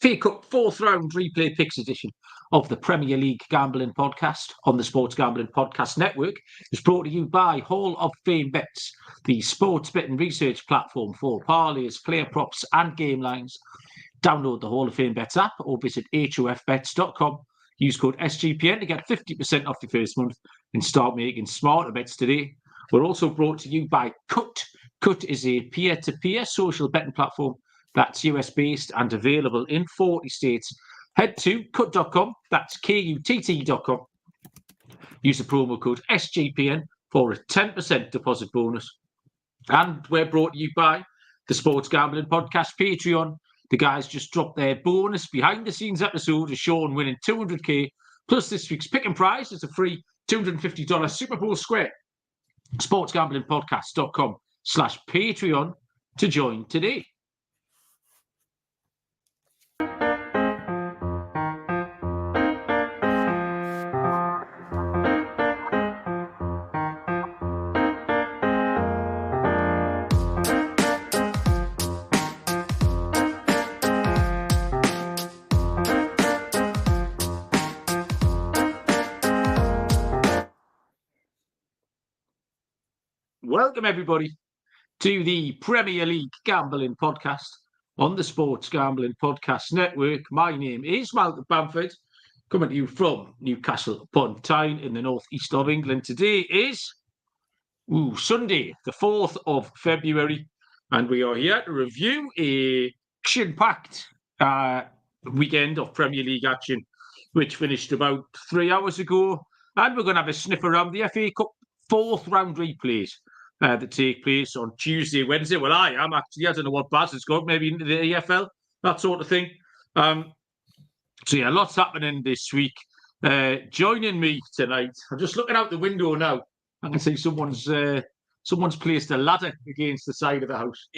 FA Cup fourth round replay picks edition of the Premier League Gambling Podcast on the Sports Gambling Podcast Network is brought to you by Hall of Fame Bets, the sports betting research platform for parlays, player props and game lines. Download the Hall of Fame Bets app or visit hofbets.com. Use code SGPN to get 50% off your first month and start making smarter bets today. We're also brought to you by Cut. Cut is a peer-to-peer social betting platform that's US-based and available in 40 states. Head to cut.com, that's KUTT.com. Use the promo code SGPN for a 10% deposit bonus. And we're brought to you by the Sports Gambling Podcast Patreon. The guys just dropped their bonus behind-the-scenes episode of Sean winning $200K, plus this week's pick and prize is a free $250 Super Bowl square. sportsgamblingpodcast.com/Patreon to join today. Welcome, everybody, to the Premier League Gambling Podcast on the Sports Gambling Podcast Network. My name is Malcolm Bamford, coming to you from Newcastle upon Tyne in the northeast of England. Today is Sunday, the 4th of February, and we are here to review a action-packed weekend of Premier League action, which finished about 3 hours ago, and we're going to have a sniff around the FA Cup fourth round replays that take place on Tuesday, Wednesday. Well, I am actually. I don't know what Baz has got, maybe into the EFL, that sort of thing. So, yeah, lots happening this week. Joining me tonight, I'm just looking out the window now. I can see someone's placed a ladder against the side of the house.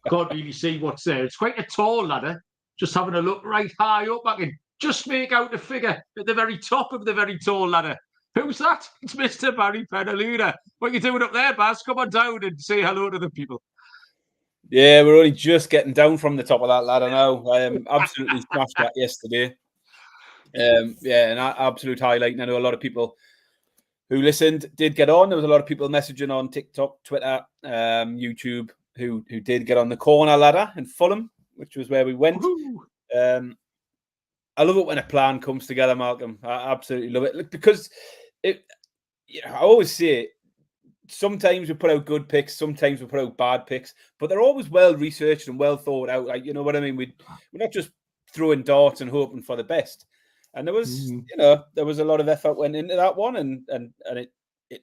Can't really see what's there. It's quite a tall ladder. Just having a look right high up, I can just make out the figure at the very top of the very tall ladder. Who's that? It's Mr. Barry Penaluna. What are you doing up there, Baz? Come on down and say hello to the people. Yeah, we're only just getting down from the top of that ladder now. I absolutely smashed that yesterday. Yeah, an absolute highlight. And I know a lot of people who listened did get on. There was a lot of people messaging on TikTok, Twitter, YouTube who did get on the corner ladder in Fulham, which was where we went. I love it when a plan comes together, Malcolm. I absolutely love it because I always say sometimes we put out good picks, sometimes we put out bad picks, but they're always well researched and well thought out. Like, you know what I mean? We're not just throwing darts and hoping for the best. And there was, there was a lot of effort went into that one, and it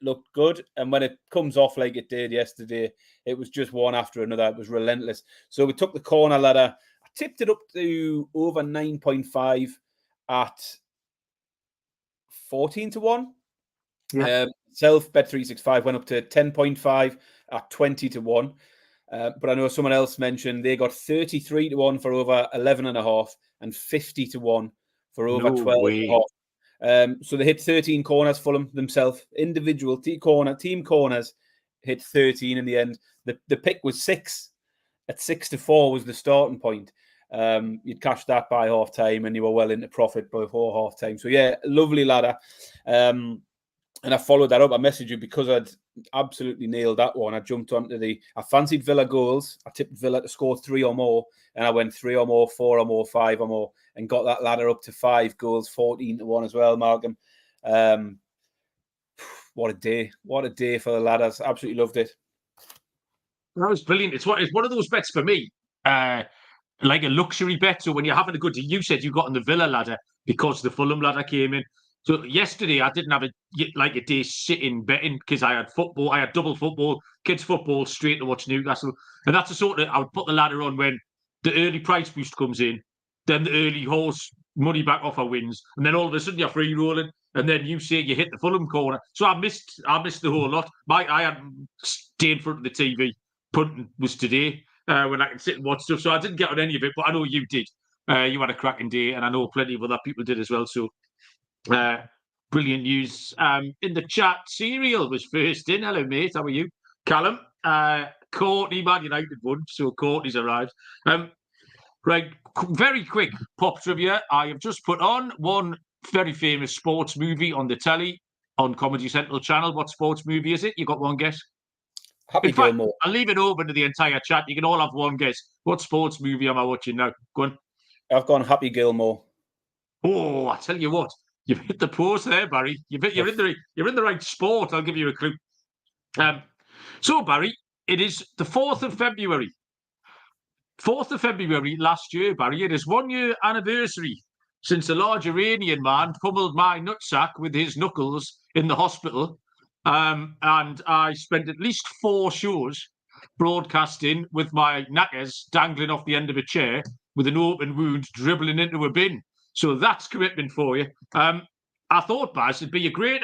looked good. And when it comes off like it did yesterday, it was just one after another. It was relentless. So we took the corner ladder. I tipped it up to over 9.5 at 14-1. Yeah. Self Bet365 went up to 10.5 at 20-1. But I know someone else mentioned they got 33-1 for over 11.5 and 50-1 for over 12.5. So they hit 13 corners, Fulham themselves. Individual team corners hit 13 in the end. The pick was 6. At 6-4 was the starting point. You'd cashed that by half time and you were well into profit before half time. So yeah, lovely ladder. And I followed that up. I messaged you because I'd absolutely nailed that one. I jumped onto I fancied Villa goals. I tipped Villa to score 3 or more. And I went 3 or more, 4 or more, 5 or more, and got that ladder up to 5 goals, 14-1 as well, Malcolm. What a day. What a day for the ladders. Absolutely loved it. That was brilliant. It's one of those bets for me, like a luxury bet. So when you're having a good day, you said you got on the Villa ladder because the Fulham ladder came in. So yesterday I didn't have a day sitting betting because I had football. I had double football, kids football, straight to watch Newcastle. And that's the sort of, I would put the ladder on when the early price boost comes in, then the early horse money back offer wins, and then all of a sudden you're free rolling, and then you say you hit the Fulham corner. So I missed the whole lot. I had stayed in front of the TV. Punting was today when I can sit and watch stuff. So I didn't get on any of it, but I know you did. You had a cracking day, and I know plenty of other people did as well. So brilliant news. In the chat, Serial was first in. Hello, mate. How are you? Callum. Courtney, Man United won, so Courtney's arrived. Right, very quick pop trivia. I have just put on one very famous sports movie on the telly on Comedy Central channel. What sports movie is it? You got one guess? Happy In fact, Gilmore. I'll leave it open to the entire chat. You can all have one guess. What sports movie am I watching now? Go on. I've gone Happy Gilmore. Oh, I tell you what, you've hit the post there, Barry. You're in the right sport. I'll give you a clue. So, Barry, it is the 4th of February. 4th of February last year, Barry. It is 1 year anniversary since a large Iranian man pummeled my nutsack with his knuckles in the hospital. And I spent at least 4 shows broadcasting with my knackers dangling off the end of a chair with an open wound dribbling into a bin. So that's commitment for you. I thought, Baz, it'd be a great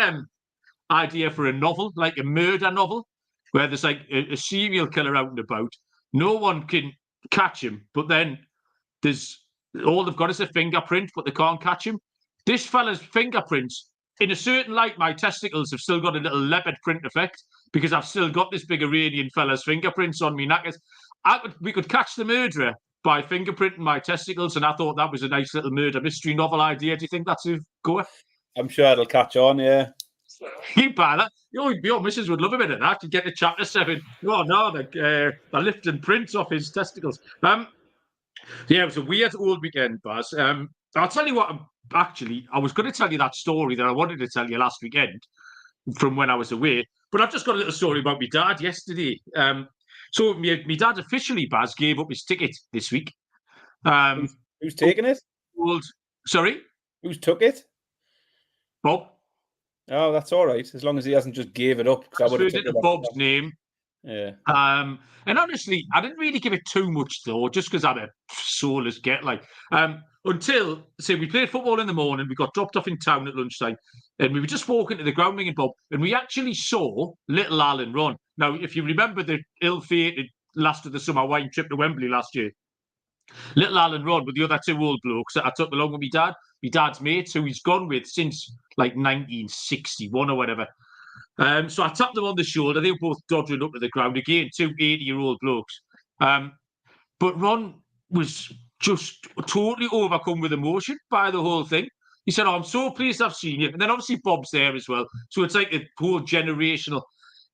idea for a novel, like a murder novel, where there's like a serial killer out and about. No one can catch him, but then there's all they've got is a fingerprint, but they can't catch him. This fella's fingerprints, in a certain light, my testicles have still got a little leopard print effect because I've still got this big Iranian fella's fingerprints on me knackers. We could catch the murderer by fingerprinting my testicles, and I thought that was a nice little murder mystery novel idea. Do you think that's a goer? I'm sure it'll catch on, yeah. You buy that? Your missus would love a bit of that. You get to chapter 7. Oh no, they're lifting prints off his testicles. Yeah, it was a weird old weekend, Baz. I'll tell you what. Actually, I was going to tell you that story that I wanted to tell you last weekend from when I was away, but I've just got a little story about my dad yesterday. So my dad officially, Baz, gave up his ticket this week. Who's taking it? Sorry? Who's took it? Bob. Oh, that's all right, as long as he hasn't just gave it up. I would have taken Bob's name. Yeah. And honestly, I didn't really give it too much though, just because I'm a soulless get like. Until, say, we played football in the morning, we got dropped off in town at lunchtime, and we were just walking to the ground, me and Bob, and we actually saw little Alan run. Now, if you remember the ill-fated last of the summer wine trip to Wembley last year, little Alan run with the other 2 old blokes that I took along with my dad's mates, who he's gone with since like 1961 or whatever. So I tapped them on the shoulder. They were both dodging up to the ground again, 2 80-year-old blokes. But Ron was just totally overcome with emotion by the whole thing. He said, "Oh, I'm so pleased I've seen you." And then obviously Bob's there as well. So it's like a whole generational.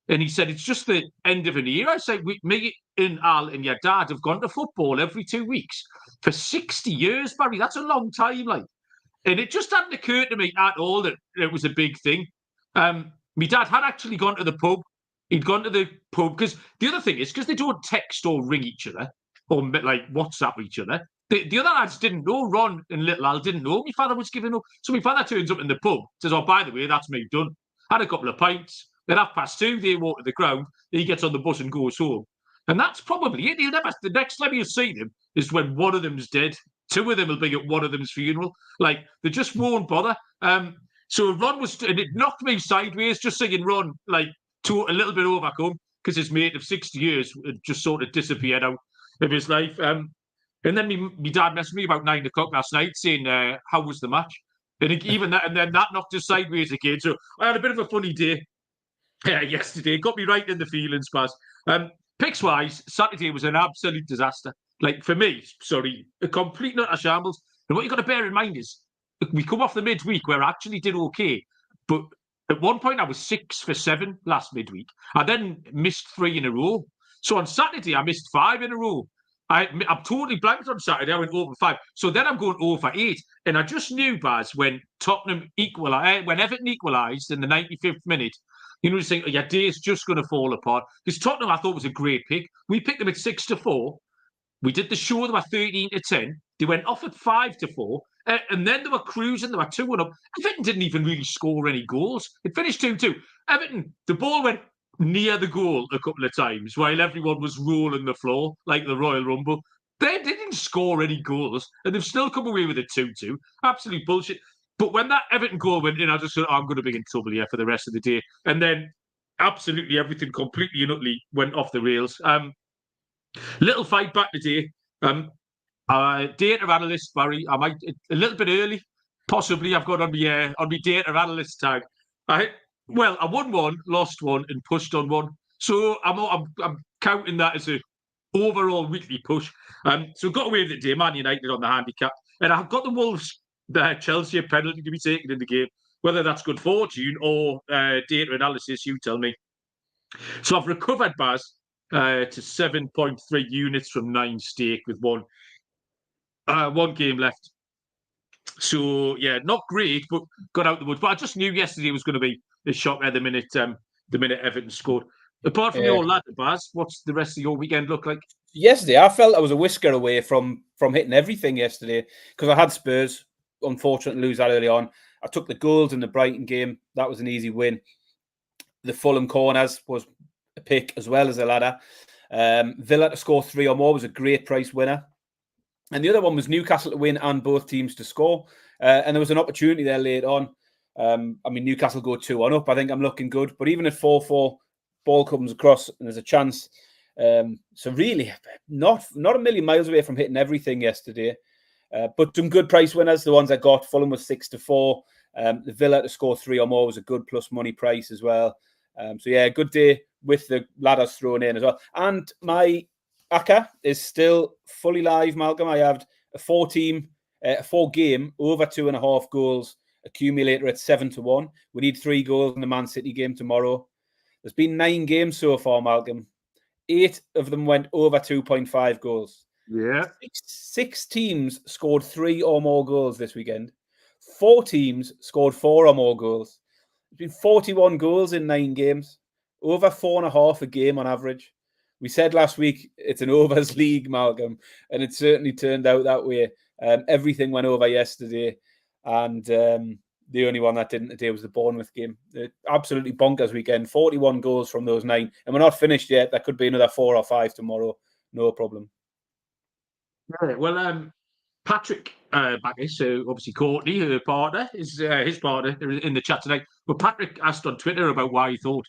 And he said, "It's just the end of an era." I said, "Me and Al and your dad have gone to football every 2 weeks for 60 years, Barry. That's a long time, like." And it just hadn't occurred to me at all that it was a big thing. My dad had actually gone to the pub. He'd gone to the pub because the other thing is because they don't text or ring each other or like WhatsApp each other. The other lads didn't know. Ron and little Al didn't know my father was giving up. So my father turns up in the pub, says, "Oh, by the way, that's me done." Had a couple of pints. Then 2:30, they walk to the ground. He gets on the bus and goes home. And that's probably it. The next time you see them is when one of them's dead. 2 of them will be at one of them's funeral. Like, they just won't bother. So Ron was, and it knocked me sideways just seeing Ron, like, to a little bit overcome because his mate of 60 years had just sort of disappeared out of his life. And then my dad messaged me about 9 o'clock last night saying, "How was the match?" And even that, and then that knocked us sideways again. So I had a bit of a funny day yesterday. Got me right in the feelings, Baz. Picks wise, Saturday was an absolute disaster. Like, for me, a complete nut of shambles. And what you've got to bear in mind is, we come off the midweek where I actually did okay, but at one point I was 6 for 7 last midweek. I then missed 3 in a row. So on Saturday I missed 5 in a row. I'm totally blanked on Saturday. I went over 5. So then I'm going over 8. And I just knew, Baz, when Everton equalised in the 95th minute, you know, you think, your day's just going to fall apart. Because Tottenham, I thought, was a great pick. We picked them at 6-4. We did the show, they were 13-10. They went off at 5-4. And then they were cruising, they were 2-1 up. Everton didn't even really score any goals. It finished 2-2. Everton, the ball went near the goal a couple of times while everyone was rolling the floor like the Royal Rumble. They didn't score any goals, and they've still come away with a 2-2. Absolute bullshit. But when that Everton goal went in, I just thought, I'm going to be in trouble here for the rest of the day. And then absolutely everything completely and utterly went off the rails. Little fight back today. Data analyst, Barry. I might a little bit early, possibly. I've got on my data analyst tag. I won 1, lost 1, and pushed on 1. So I'm counting that as a overall weekly push. So got away with it today, Man United on the handicap. And I've got the Wolves, the Chelsea penalty to be taken in the game. Whether that's good fortune or data analysis, you tell me. So I've recovered, Baz, to 7.3 units from 9 stake with one game left. So yeah, not great, but got out the woods. But I just knew yesterday was going to be a shocker the minute Everton scored. Apart from your ladder, Baz, what's the rest of your weekend look like? Yesterday, I felt I was a whisker away from hitting everything yesterday because I had Spurs, unfortunately, lose that early on. I took the goals in the Brighton game. That was an easy win. The Fulham corners was a pick as well as a ladder. Villa to score 3 or more was a great price winner. And the other one was Newcastle to win and both teams to score. And there was an opportunity there late on. I mean, Newcastle go 2-1 up. I think I'm looking good. But even at 4-4, ball comes across and there's a chance. So really, not a million miles away from hitting everything yesterday. But some good price winners, the ones I got. Fulham was 6-4. The Villa to score 3 or more was a good plus money price as well. So yeah, good day with the ladders thrown in as well. And my ACCA is still fully live, Malcolm. I have a 4-game over 2.5 goals accumulator at 7-1. We need 3 goals in the Man City game tomorrow. There's been 9 games so far, Malcolm. 8 of them went over 2.5 goals. Yeah. 6 teams scored 3 or more goals this weekend. 4 teams scored 4 or more goals. There's been 41 goals in 9 games. Over 4.5 a game on average. We said last week it's an overs league, Malcolm, and it certainly turned out that way. Everything went over yesterday, and the only one that didn't today was the Bournemouth game. Absolutely bonkers weekend. 41 goals from those 9, and we're not finished yet. There could be another 4 or 5 tomorrow. No problem. Right, well, Patrick Backus, so obviously Courtney, her partner, is his partner in the chat tonight. But Patrick asked on Twitter about why he thought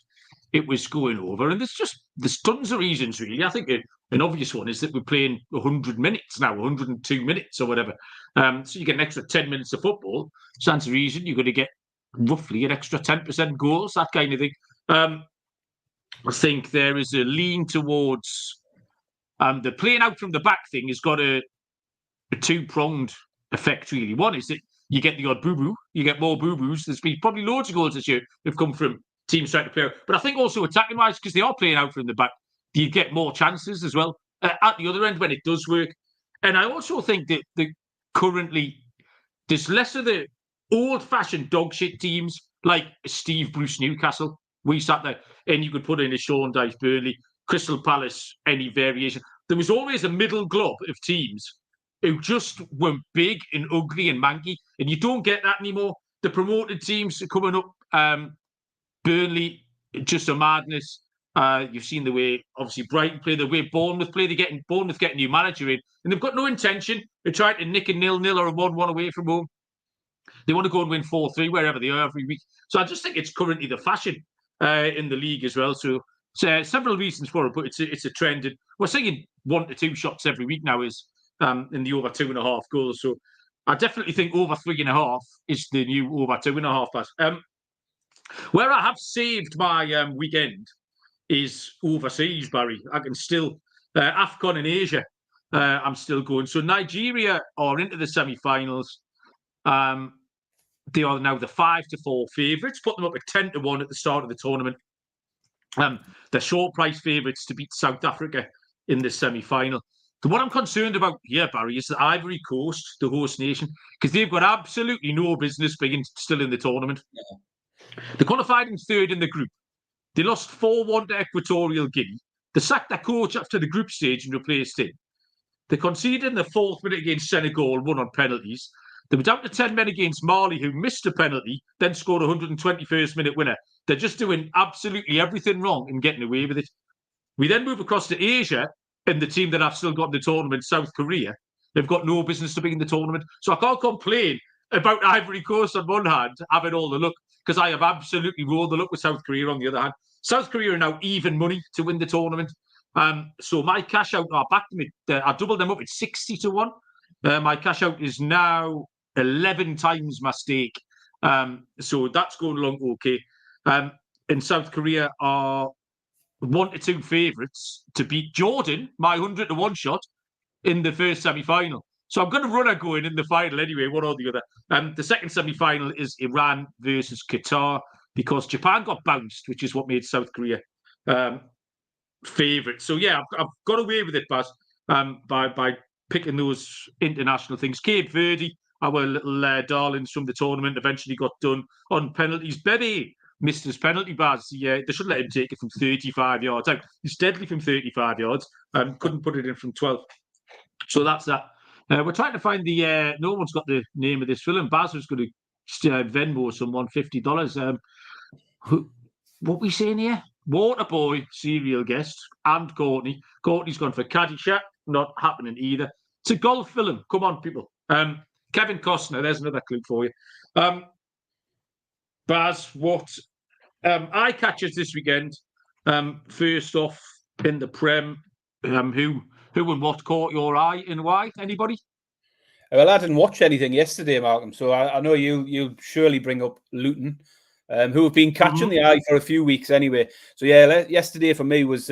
it was going over, and there's tons of reasons really. I think an obvious one is that we're playing 100 minutes now, 102 minutes or whatever. So you get an extra 10 minutes of football. Stands to reason you're going to get roughly an extra 10% goals, that kind of thing. I think there is a lean towards the playing out from the back thing has got a 2-pronged effect really. One is that you get the odd boo-boo, you get more boo-boos. There's been probably loads of goals this year have come from teams trying to play out. But I think also attacking-wise, because they are playing out from the back, you get more chances as well at the other end when it does work. And I also think that currently there's less of the old-fashioned dog shit teams like Steve Bruce Newcastle. We sat there and you could put in a Sean Dyche Burnley, Crystal Palace, any variation. There was always a middle glob of teams who just were big and ugly and manky, and you don't get that anymore. The promoted teams are coming up. Burnley, just a madness. You've seen the way, obviously, Brighton play, the way Bournemouth play. Bournemouth get a new manager in, and they've got no intention of trying to nick a 0-0 or a 1-1 away from home. They want to go and win 4-3 wherever they are every week. So I just think it's currently the fashion in the league as well. So several reasons for it, but it's a trend. And we're seeing 1 to 2 shots every week now is in the over 2.5 goals. So I definitely think over 3.5 is the new over 2.5 pass. Where I have saved my weekend is overseas, Barry. I can still AFCON in Asia. I'm still going. So Nigeria are into the semi-finals. They are now the 5-4 favourites. Put them up at 10-1 at the start of the tournament. They're short price favourites to beat South Africa in the semi-final. So what I'm concerned about here, Barry, is the Ivory Coast, the host nation, because they've got absolutely no business being still in the tournament. Yeah. They qualified in 3rd in the group. They lost 4-1 to Equatorial Guinea. They sacked their coach after the group stage and replaced him. They conceded in the 4th minute against Senegal, won on penalties. They were down to 10 men against Mali, who missed a penalty, then scored a 121st minute winner. They're just doing absolutely everything wrong and getting away with it. We then move across to Asia, and the team that I've still got in the tournament, South Korea, they've got no business to be in the tournament. So I can't complain about Ivory Coast on one hand, having all the luck, because I have absolutely rolled the luck with South Korea on the other hand. South Korea are now even money to win the tournament. So my cash out, I backed them, I doubled them up at 60-1. My cash out is now 11 times my stake. So that's going along okay. And South Korea are 1 to 2 favourites to beat Jordan, my 100 to 1 shot, in the first semi-final. So I'm going to run a going in the final anyway, one or the other. The second semi-final is Iran versus Qatar, because Japan got bounced, which is what made South Korea favourite. So yeah, I've got away with it, Baz, by picking those international things. Cape Verde, our little darlings from the tournament, eventually got done on penalties. Bebe missed his penalty, Baz. Yeah, they should let him take it from 35 yards out. He's deadly from 35 yards. Couldn't put it in from 12. So that's that. We're trying to find the. No one's got the name of this film. Baz was going to Venmo someone $50. What we saying here? Waterboy, serial guest, and Courtney. Courtney's gone for Caddyshack. Not happening either. It's a golf film. Come on, people. Kevin Costner. There's another clue for you. Baz, what eye catchers this weekend? First off in the Prem, who and what caught your eye and why? Anybody? Well, I didn't watch anything yesterday, Malcolm, so I know you'll surely bring up Luton, who have been catching the eye for a few weeks anyway. So yeah, yesterday for me was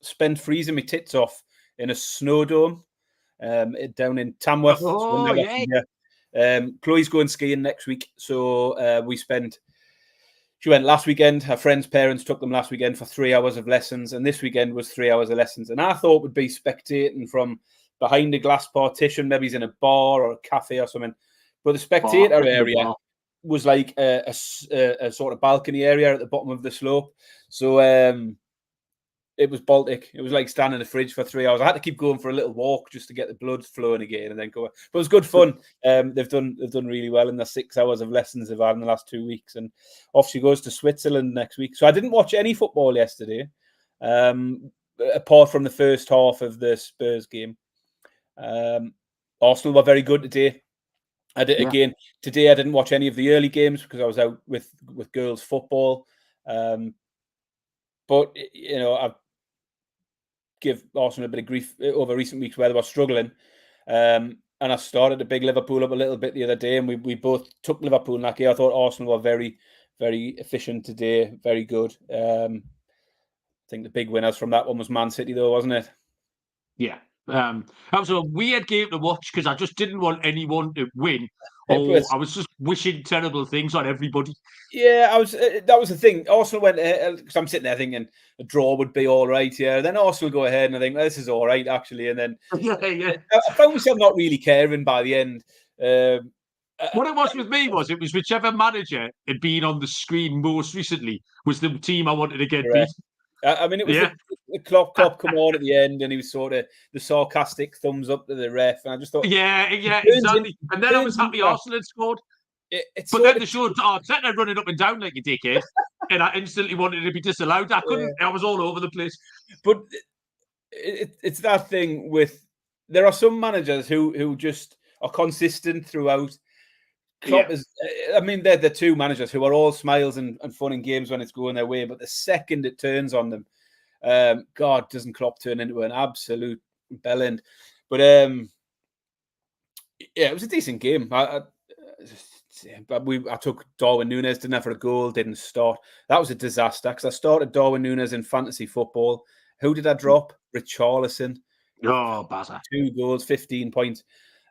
spent freezing my tits off in a snow dome down in Tamworth. Oh, yeah. Chloe's going skiing next week, so she went last weekend. Her friend's parents took them last weekend for 3 hours of lessons, and this weekend was 3 hours of lessons. And I thought would be spectating from behind a glass partition, maybe he's in a bar or a cafe or something. But the spectator area was like a sort of balcony area at the bottom of the slope. So it was Baltic. It was like standing in the fridge for 3 hours. I had to keep going for a little walk just to get the blood flowing again and then go. But it was good fun. They've done really well in the 6 hours of lessons they've had in the last 2 weeks. And off she goes to Switzerland next week. So I didn't watch any football yesterday, apart from the first half of the Spurs game. Arsenal were very good today. Again today. I didn't watch any of the early games because I was out with girls' football. But you know, I've give Arsenal a bit of grief over recent weeks where they were struggling. And I started to big Liverpool up a little bit the other day, and we both took Liverpool in that game. I thought Arsenal were very, very efficient today, very good. I think the big winners from that one was Man City, though, wasn't it? Yeah. That was a weird game to watch because I just didn't want anyone to win. I was just wishing terrible things on everybody. Yeah, that was the thing. Arsenal went because I'm sitting there thinking a draw would be all right. Yeah, then Arsenal go ahead and I think this is all right actually, and then I found myself not really caring by the end. What it was with me was it was whichever manager had been on the screen most recently was the team I wanted to get beat. I mean, it was the Klopp come on at the end, and he was sort of the sarcastic thumbs up to the ref, and I just thought, yeah, exactly. And then I was happy Arsenal had scored. But then they showed Arteta running up and down like a dickhead, and I instantly wanted to be disallowed. I couldn't. I was all over the place. But it's that thing with there are some managers who just are consistent throughout. Klopp is, I mean, they're the two managers who are all smiles and fun in games when it's going their way. But the second it turns on them, God, doesn't Klopp turn into an absolute bellend? But yeah, it was a decent game. I took Darwin Núñez, didn't have for a goal, didn't start. That was a disaster because I started Darwin Núñez in fantasy football. Who did I drop? Richarlison. Oh, buzzer. 2 goals, 15 points.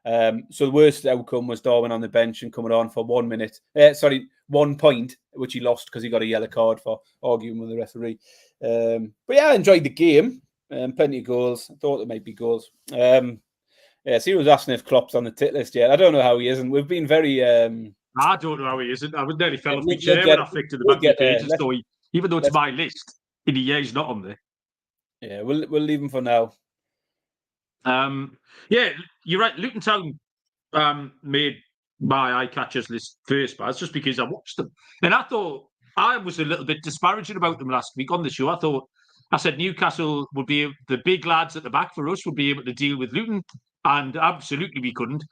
So the worst outcome was Darwin on the bench and coming on for 1 minute. 1 point, which he lost because he got a yellow card for arguing with the referee. But yeah, I enjoyed the game. Plenty of goals. I thought there might be goals. He was asking if Klopp's on the tit list yet. I don't know how he isn't. We've been very... I don't know how he isn't. I would nearly fell off my chair when I flicked to the back of the page. So even though it's my list, he's not on there. Yeah, we'll leave him for now. Yeah, you're right. Luton Town made my eye catchers list first, but it's just because I watched them. And I thought I was a little bit disparaging about them last week on the show. I said Newcastle would be the big lads at the back for us would be able to deal with Luton, and absolutely we couldn't.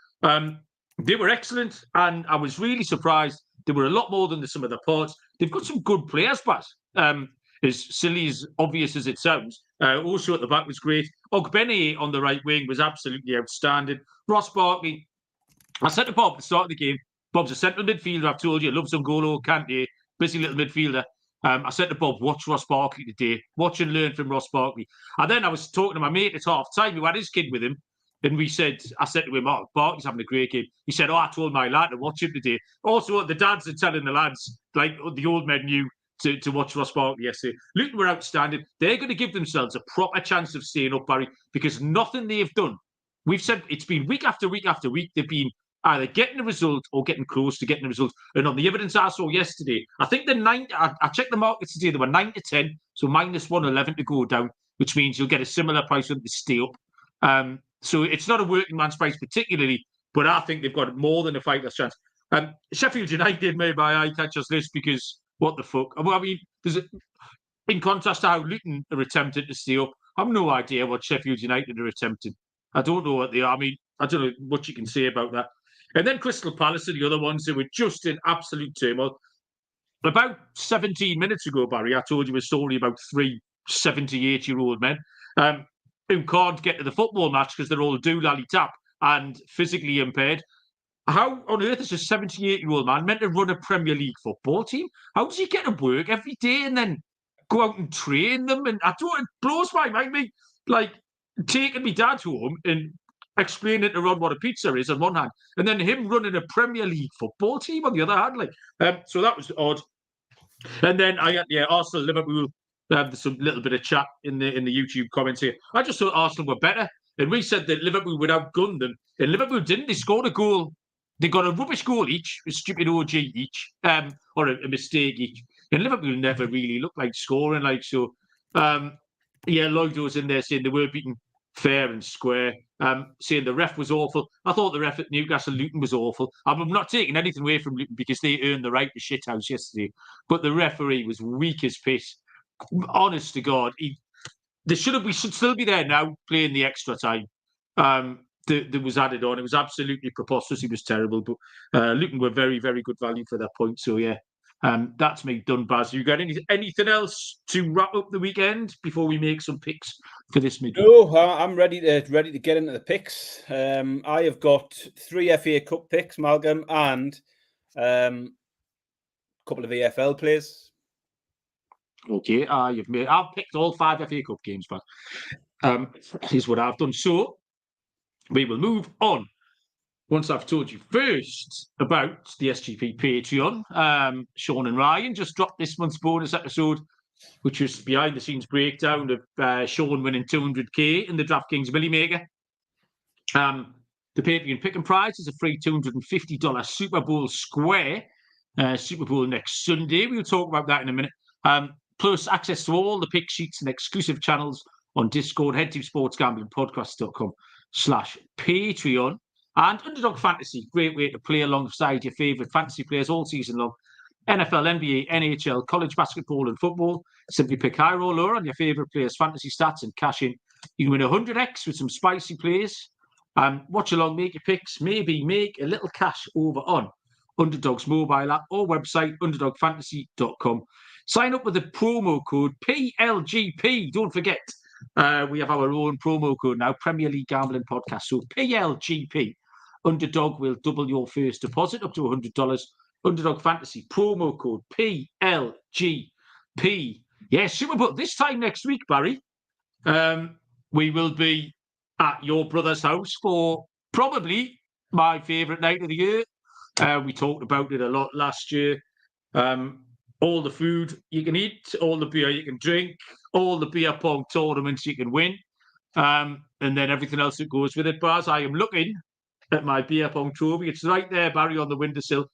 They were excellent, and I was really surprised. They were a lot more than the sum of the parts. They've got some good players, but as silly as obvious as it sounds, also at the back was great. HOPENY on the right wing was absolutely outstanding. Ross Barkley, I said to Bob at the start of the game, Bob's a central midfielder, I've told you, loves N'Golo Kante, busy little midfielder. I said to Bob, watch Ross Barkley today. Watch and learn from Ross Barkley. And then I was talking to my mate at half time who had his kid with him. And I said to him, oh, Barkley's having a great game. He said, I told my lad to watch him today. Also, the dads are telling the lads, like the old men knew, to watch Ross Barkley yesterday. Luton were outstanding. They're going to give themselves a proper chance of staying up, Barry, because nothing they've done. We've said it's been week after week after week. They've been either getting a result or getting close to getting a result. And on the evidence I saw yesterday, I think I checked the markets today, they were 9 to 10, so minus 111 to go down, which means you'll get a similar price when they stay up. So it's not a working man's price particularly, but I think they've got more than a fighter's chance. Sheffield United made my eye catcher's list because what the fuck? I mean, in contrast to how Luton are attempting to stay up, I have no idea what Sheffield United are attempting. I don't know what they are. I mean, I don't know what you can say about that. And then Crystal Palace are the other ones who were just in absolute turmoil. About 17 minutes ago, Barry, I told you a story about 3 78-year-old men who can't get to the football match because they're all doolally-tap and physically impaired. How on earth is a 78-year-old man meant to run a Premier League football team? How does he get to work every day and then go out and train them? And it blows my mind. Like taking my dad home and explaining to Ron what a pizza is on one hand, and then him running a Premier League football team on the other hand. So that was odd. And then I had Arsenal, Liverpool. There's some little bit of chat in the YouTube comments here. I just thought Arsenal were better, and we said that Liverpool would outgun them, and Liverpool didn't. They scored a goal. They got a rubbish goal each, a stupid OG each, or a mistake each. And Liverpool never really looked like scoring. Lloyd was in there saying they were beaten fair and square, saying the ref was awful. I thought the ref at Newcastle Luton was awful. I'm not taking anything away from Luton because they earned the right to shithouse yesterday, but the referee was weak as piss. Honest to God, we should still be there now playing the extra time. That was added on. It was absolutely preposterous. He was terrible, but Luton were very, very good value for that point. So yeah, that's me done. Baz, you got anything else to wrap up the weekend before we make some picks for this midweek? No, I'm ready to get into the picks. I have got 3 FA Cup picks, Malcolm, and a couple of EFL players. Okay, I've picked all 5 FA Cup games, but here's what I've done. So we will move on once I've told you first about the SGP Patreon. Sean and Ryan just dropped this month's bonus episode, which is behind-the-scenes breakdown of Sean winning 200k in the DraftKings Millie Maker. The Patreon pick and prize is a free $250 Super Bowl square. Super Bowl next Sunday. We'll talk about that in a minute. Plus access to all the pick sheets and exclusive channels on Discord. Head to sportsgamblingpodcast.com/Patreon. And Underdog Fantasy, great way to play alongside your favourite fantasy players all season long. NFL, NBA, NHL, college basketball and football. Simply pick high or lower on your favourite players' fantasy stats and cash in. You can win 100x with some spicy plays. Watch along, make your picks, maybe make a little cash over on Underdog's mobile app or website, underdogfantasy.com. Sign up with the promo code PLGP. Don't forget, we have our own promo code now, Premier League Gambling Podcast. So PLGP. Underdog will double your first deposit up to $100. Underdog Fantasy promo code PLGP. Yes, Super Bowl this time next week, Barry. We will be at your brother's house for probably my favourite night of the year. We talked about it a lot last year. All the food you can eat, all the beer you can drink, all the beer pong tournaments you can win, and then everything else that goes with it. Baz, I am looking at my beer pong trophy. It's right there, Barry, on the windowsill.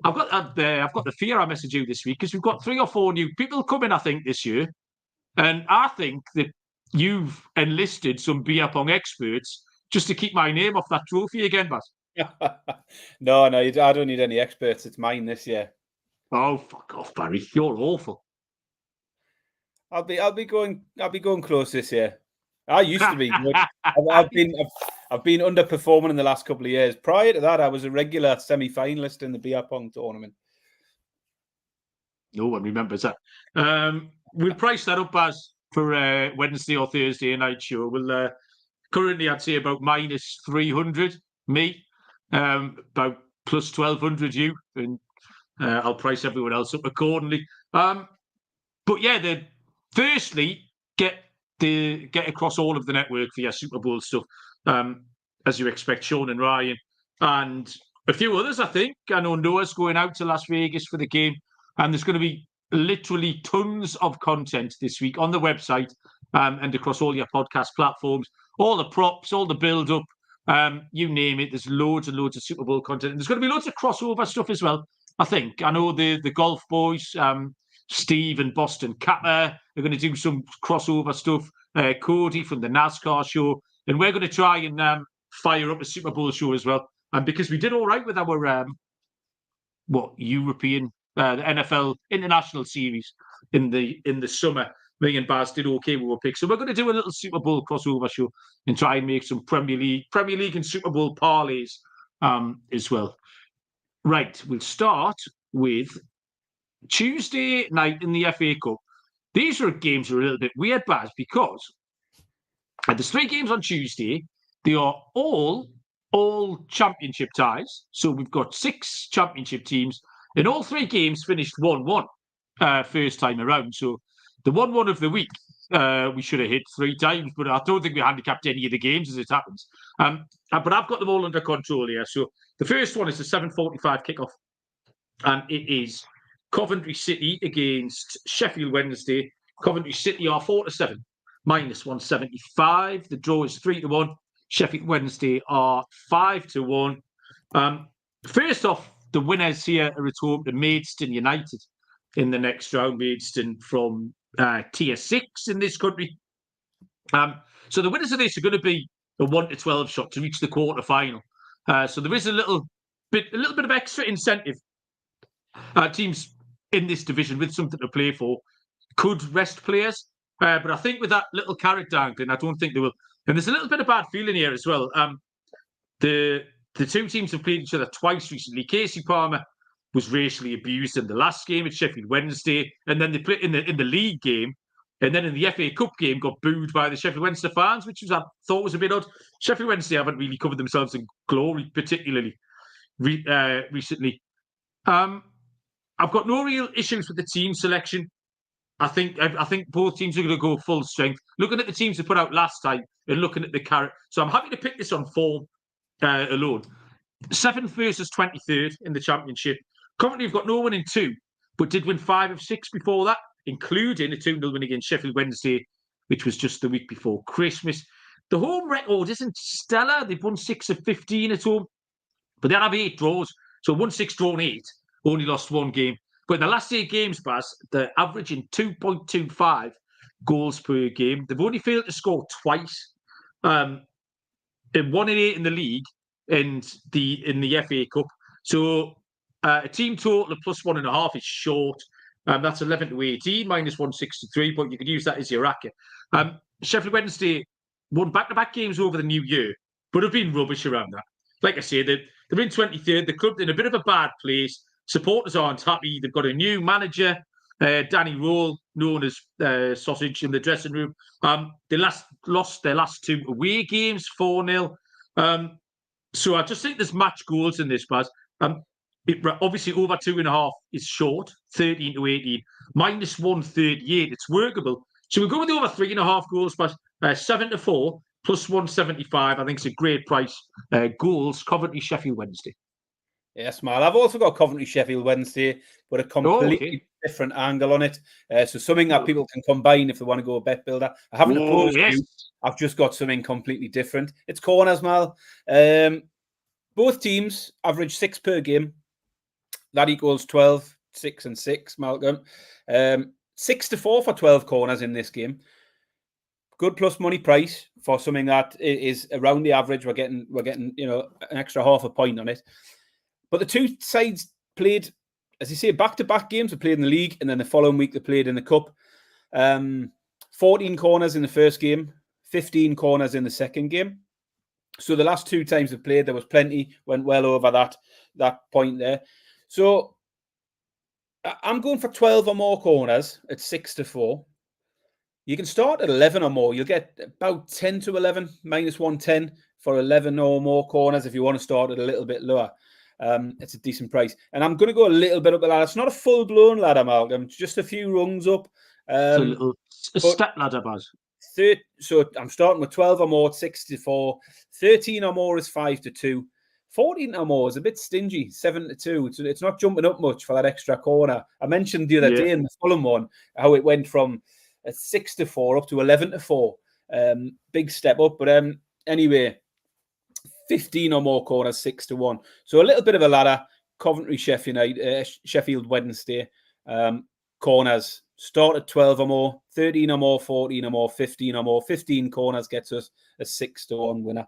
I've got the fear I messaged you this week because we've got 3 or 4 new people coming, I think, this year. And I think that you've enlisted some beer pong experts just to keep my name off that trophy again, Baz. No, I don't need any experts. It's mine this year. Oh, fuck off, Barry. You're awful. I'll be going close this year. I used to be good. I've been underperforming in the last couple of years. Prior to that, I was a regular semi-finalist in the beer pong tournament. No one remembers that. We'll price that up as for Wednesday or Thursday night show. We'll currently, I'd say about minus 300 me, about plus 1,200 you, and I'll price everyone else up accordingly. But yeah, firstly, get across all of the network for your Super Bowl stuff, as you expect, Sean and Ryan, and a few others, I think. I know Noah's going out to Las Vegas for the game, and there's going to be literally tons of content this week on the website and across all your podcast platforms, all the props, all the build-up, you name it. There's loads and loads of Super Bowl content. And there's going to be loads of crossover stuff as well, I think. I know the golf boys, Steve and Boston Kappa, are going to do some crossover stuff. Cody from the NASCAR show. And we're going to try and fire up a Super Bowl show as well. And because we did all right with our European the NFL International Series in the summer, me and Baz did okay with our picks. So we're going to do a little Super Bowl crossover show and try and make some Premier League and Super Bowl parlays as well. Right, we'll start with Tuesday night in the FA Cup. These games are a little bit weird, Baz, because there's 3 games on Tuesday. They are all championship ties. So we've got 6 championship teams, and all 3 games finished 1-1 first time around. So the 1-1 of the week, we should have hit 3 times, but I don't think we handicapped any of the games as it happens. But I've got them all under control here. So the first one is the 7:45 kickoff, and it is Coventry City against Sheffield Wednesday. Coventry City are 4-7, -175. The draw is 3-1. Sheffield Wednesday are 5-1. First off, the winners here are at home to Maidstone United in the next round. Maidstone from Tier 6 in this country. So the winners of this are going to be a 1-12 shot to reach the quarter final. So there is a little bit of extra incentive. Teams in this division with something to play for could rest players, but I think with that little carrot dangling, I don't think they will. And there's a little bit of bad feeling here as well. The 2 teams have played each other twice recently. Casey Palmer was racially abused in the last game at Sheffield Wednesday, and then they played in the league game, and then in the FA Cup game got booed by the Sheffield Wednesday fans, which I thought was a bit odd. Sheffield Wednesday haven't really covered themselves in glory, particularly recently. I've got no real issues with the team selection. I think both teams are going to go full strength. Looking at the teams they put out last time and looking at the carrot, so I'm happy to pick this on form alone. 7th versus 23rd in the Championship. Coventry have got no win in 2, but did win 5 of 6 before that, including a 2-0 win against Sheffield Wednesday, which was just the week before Christmas. The home record isn't stellar. They've won 6 of 15 at home, but they have 8 draws. So 1-6, drawn 8, only lost 1 game. But in the last 8 games, Baz, they're averaging 2.25 goals per game. They've only failed to score twice. In 1-8 in the league and in the FA Cup. So a team total of +1.5 is short. That's 11-18, -163, but you could use that as your racket. Sheffield Wednesday won back-to-back games over the new year, but have been rubbish around that. Like I say, they're in 23rd. The club in a bit of a bad place. Supporters aren't happy. They've got a new manager, Danny Roll, known as Sausage, in the dressing room. They lost their last 2 away games, 4-0. So I just think there's match goals in this, Baz. Obviously, over 2.5 is short, 13-18, -138. It's workable. So we'll go with the over 3.5 goals, Baz. 7-4, +175. I think it's a great price. Goals, Coventry, Sheffield Wednesday. Yes, man. I've also got Coventry Sheffield Wednesday, but a completely different angle on it. So something that people can combine if they want to go a bet builder. I haven't opposed you. I've just got something completely different. It's corners, Mal. Both teams average 6 per game. That equals 12, 6 and 6, Malcolm. 6-4 for 12 corners in this game. Good plus money price for something that is around the average. We're getting an extra half a point on it. But the 2 sides played, as you say, back-to-back games. They played in the league, and then the following week they played in the cup. 14 corners in the first game, 15 corners in the second game. So the last 2 times they played, there was plenty, went well over that point there. So I'm going for 12 or more corners at 6-4. You can start at 11 or more. You'll get about 10-11, -110 for 11 or more corners if you want to start at a little bit lower. It's a decent price. And I'm going to go a little bit up the ladder. It's not a full-blown ladder, Malcolm. It's just a few rungs up. A step ladder, Baz. So I'm starting with 12 or more, 6-4. 13 or more is 5-2. 14 or more is a bit stingy, 7-2. So it's not jumping up much for that extra corner. I mentioned the other day in the Fulham one how it went from 6-4 up to 11-4. Big step up. But anyway, 15 or more corners, 6-1. So a little bit of a ladder. Coventry, Sheffield Wednesday. Corners start at 12 or more, 13 or more, 14 or more, 15 or more. 15 corners gets us a 6-1 winner.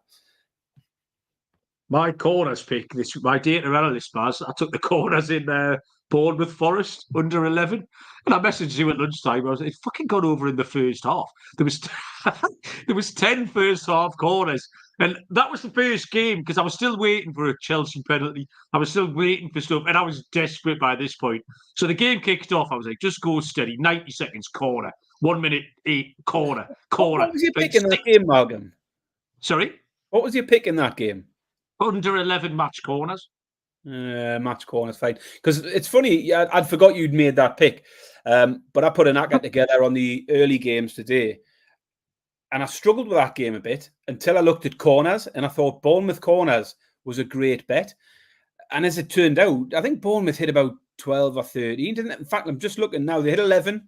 My corners pick, my data analyst, Baz, I took the corners in Bournemouth Forest, under 11. And I messaged you at lunchtime. It fucking got over in the first half. There was 10 first half corners. And that was the first game because I was still waiting for a Chelsea penalty. I was still waiting for stuff. And I was desperate by this point. So the game kicked off. I was like, just go steady. 90 seconds, corner. 1 minute, 8, corner. What was your pick in that game, Morgan? Sorry? What was your pick in that game? Under 11 match corners. Match corners, fine. Because it's funny, I'd forgot you'd made that pick. But I put an ACCA together on the early games today. And I struggled with that game a bit until I looked at corners. And I thought Bournemouth corners was a great bet. And as it turned out, I think Bournemouth hit about 12 or 13. Didn't it? In fact, I'm just looking now. They hit 11.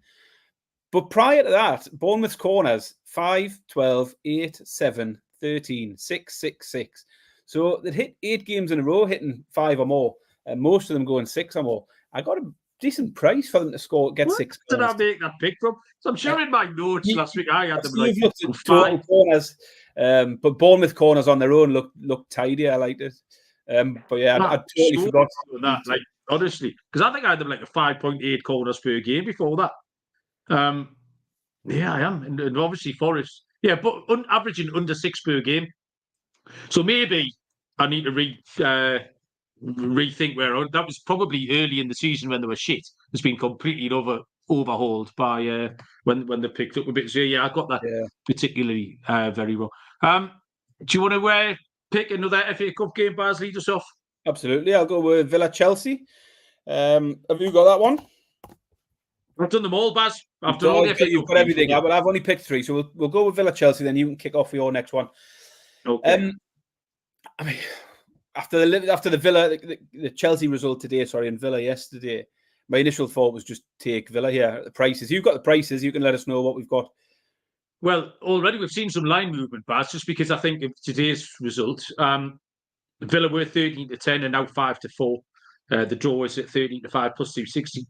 But prior to that, Bournemouth's corners, 5, 12, 8, 7, 13, 6, 6, 6. So they'd hit 8 games in a row, hitting 5 or more, and most of them going 6 or more. I got a decent price for them to get 6 corners. Did I make that pick from? So I'm sure in my notes last week I had them like total corners, but Bournemouth corners on their own look tidy. I liked it. But yeah, I totally forgot that. Like honestly, because I think I had them like a 5.8 corners per game before that. Yeah, I am, and obviously Forest. Yeah, but averaging under 6 per game. So maybe I need to rethink where that was probably early in the season when they were shit. It's been completely overhauled by when they picked up a bit. So yeah, I got that particularly very wrong. Do you want to pick another FA Cup game, Baz? Lead us off. Absolutely, I'll go with Villa Chelsea. Have you got that one? I've done them all, Baz. I've done all the FA Cup. You've got everything, but I've only picked 3, so we'll go with Villa Chelsea. Then you can kick off for your next one. Okay. I mean, after the Villa, the Chelsea result today, and Villa yesterday, my initial thought was just take Villa here. The prices. You've got the prices. You can let us know what we've got. Well, already we've seen some line movement, Baz, just because I think of today's result. Villa were 13-10 and now 5-4. The draw is at 13-5 plus 260.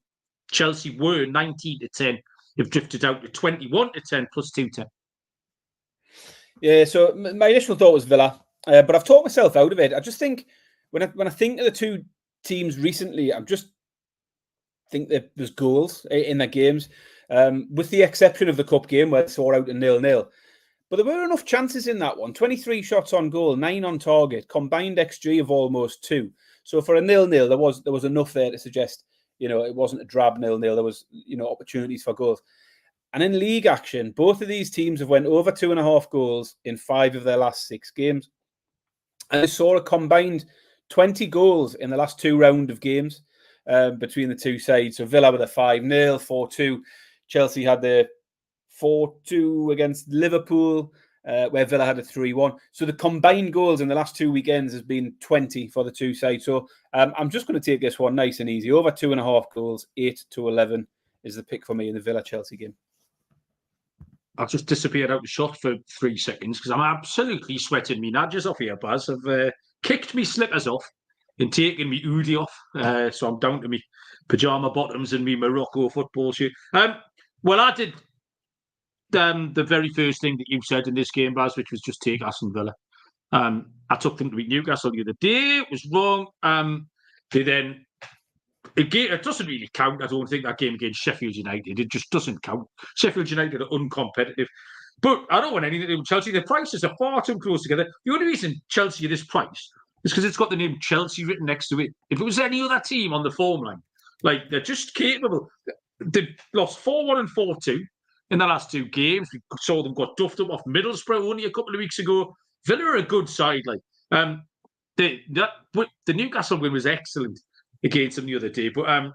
Chelsea were 19-10. They've drifted out to 21-10 plus 210. Yeah, so my initial thought was Villa, but I've talked myself out of it. I just think when I think of the two teams recently, I just think that there's goals in their games, with the exception of the cup game where they saw out a 0-0. But there were enough chances in that one. 23 shots on goal, 9 on target, combined XG of almost 2. So for a 0-0, there was enough there to suggest, it wasn't a drab 0-0. There was, opportunities for goals. And in league action, both of these teams have went over 2.5 goals in 5 of their last 6 games. And they saw a combined 20 goals in the last 2 rounds of games between the two sides. So Villa with a 5-0, 4-2. Chelsea had the 4-2 against Liverpool, where Villa had a 3-1. So the combined goals in the last 2 weekends has been 20 for the two sides. So I'm just going to take this one nice and easy. Over 2.5 goals, 8-11 is the pick for me in the Villa-Chelsea game. I've just disappeared out the shot for 3 seconds because I'm absolutely sweating me nudges off here, Baz. I've kicked me slippers off and taken me hoodie off. So I'm down to me pyjama bottoms and me Morocco football shirt. Well, I did the very first thing that you said in this game, Baz, which was just take Aston Villa. I took them to beat Newcastle the other day. It was wrong. They then... It doesn't really count. I don't think that game against Sheffield United. It just doesn't count. Sheffield United are uncompetitive. But I don't want anything to do with Chelsea. The prices are far too close together. The only reason Chelsea are this price is because it's got the name Chelsea written next to it. If it was any other team on the form line, they're just capable. They've lost 4-1 and 4-2 in the last 2 games. We saw them got duffed up off Middlesbrough only a couple of weeks ago. Villa are a good side. The Newcastle win was excellent against them the other day. But I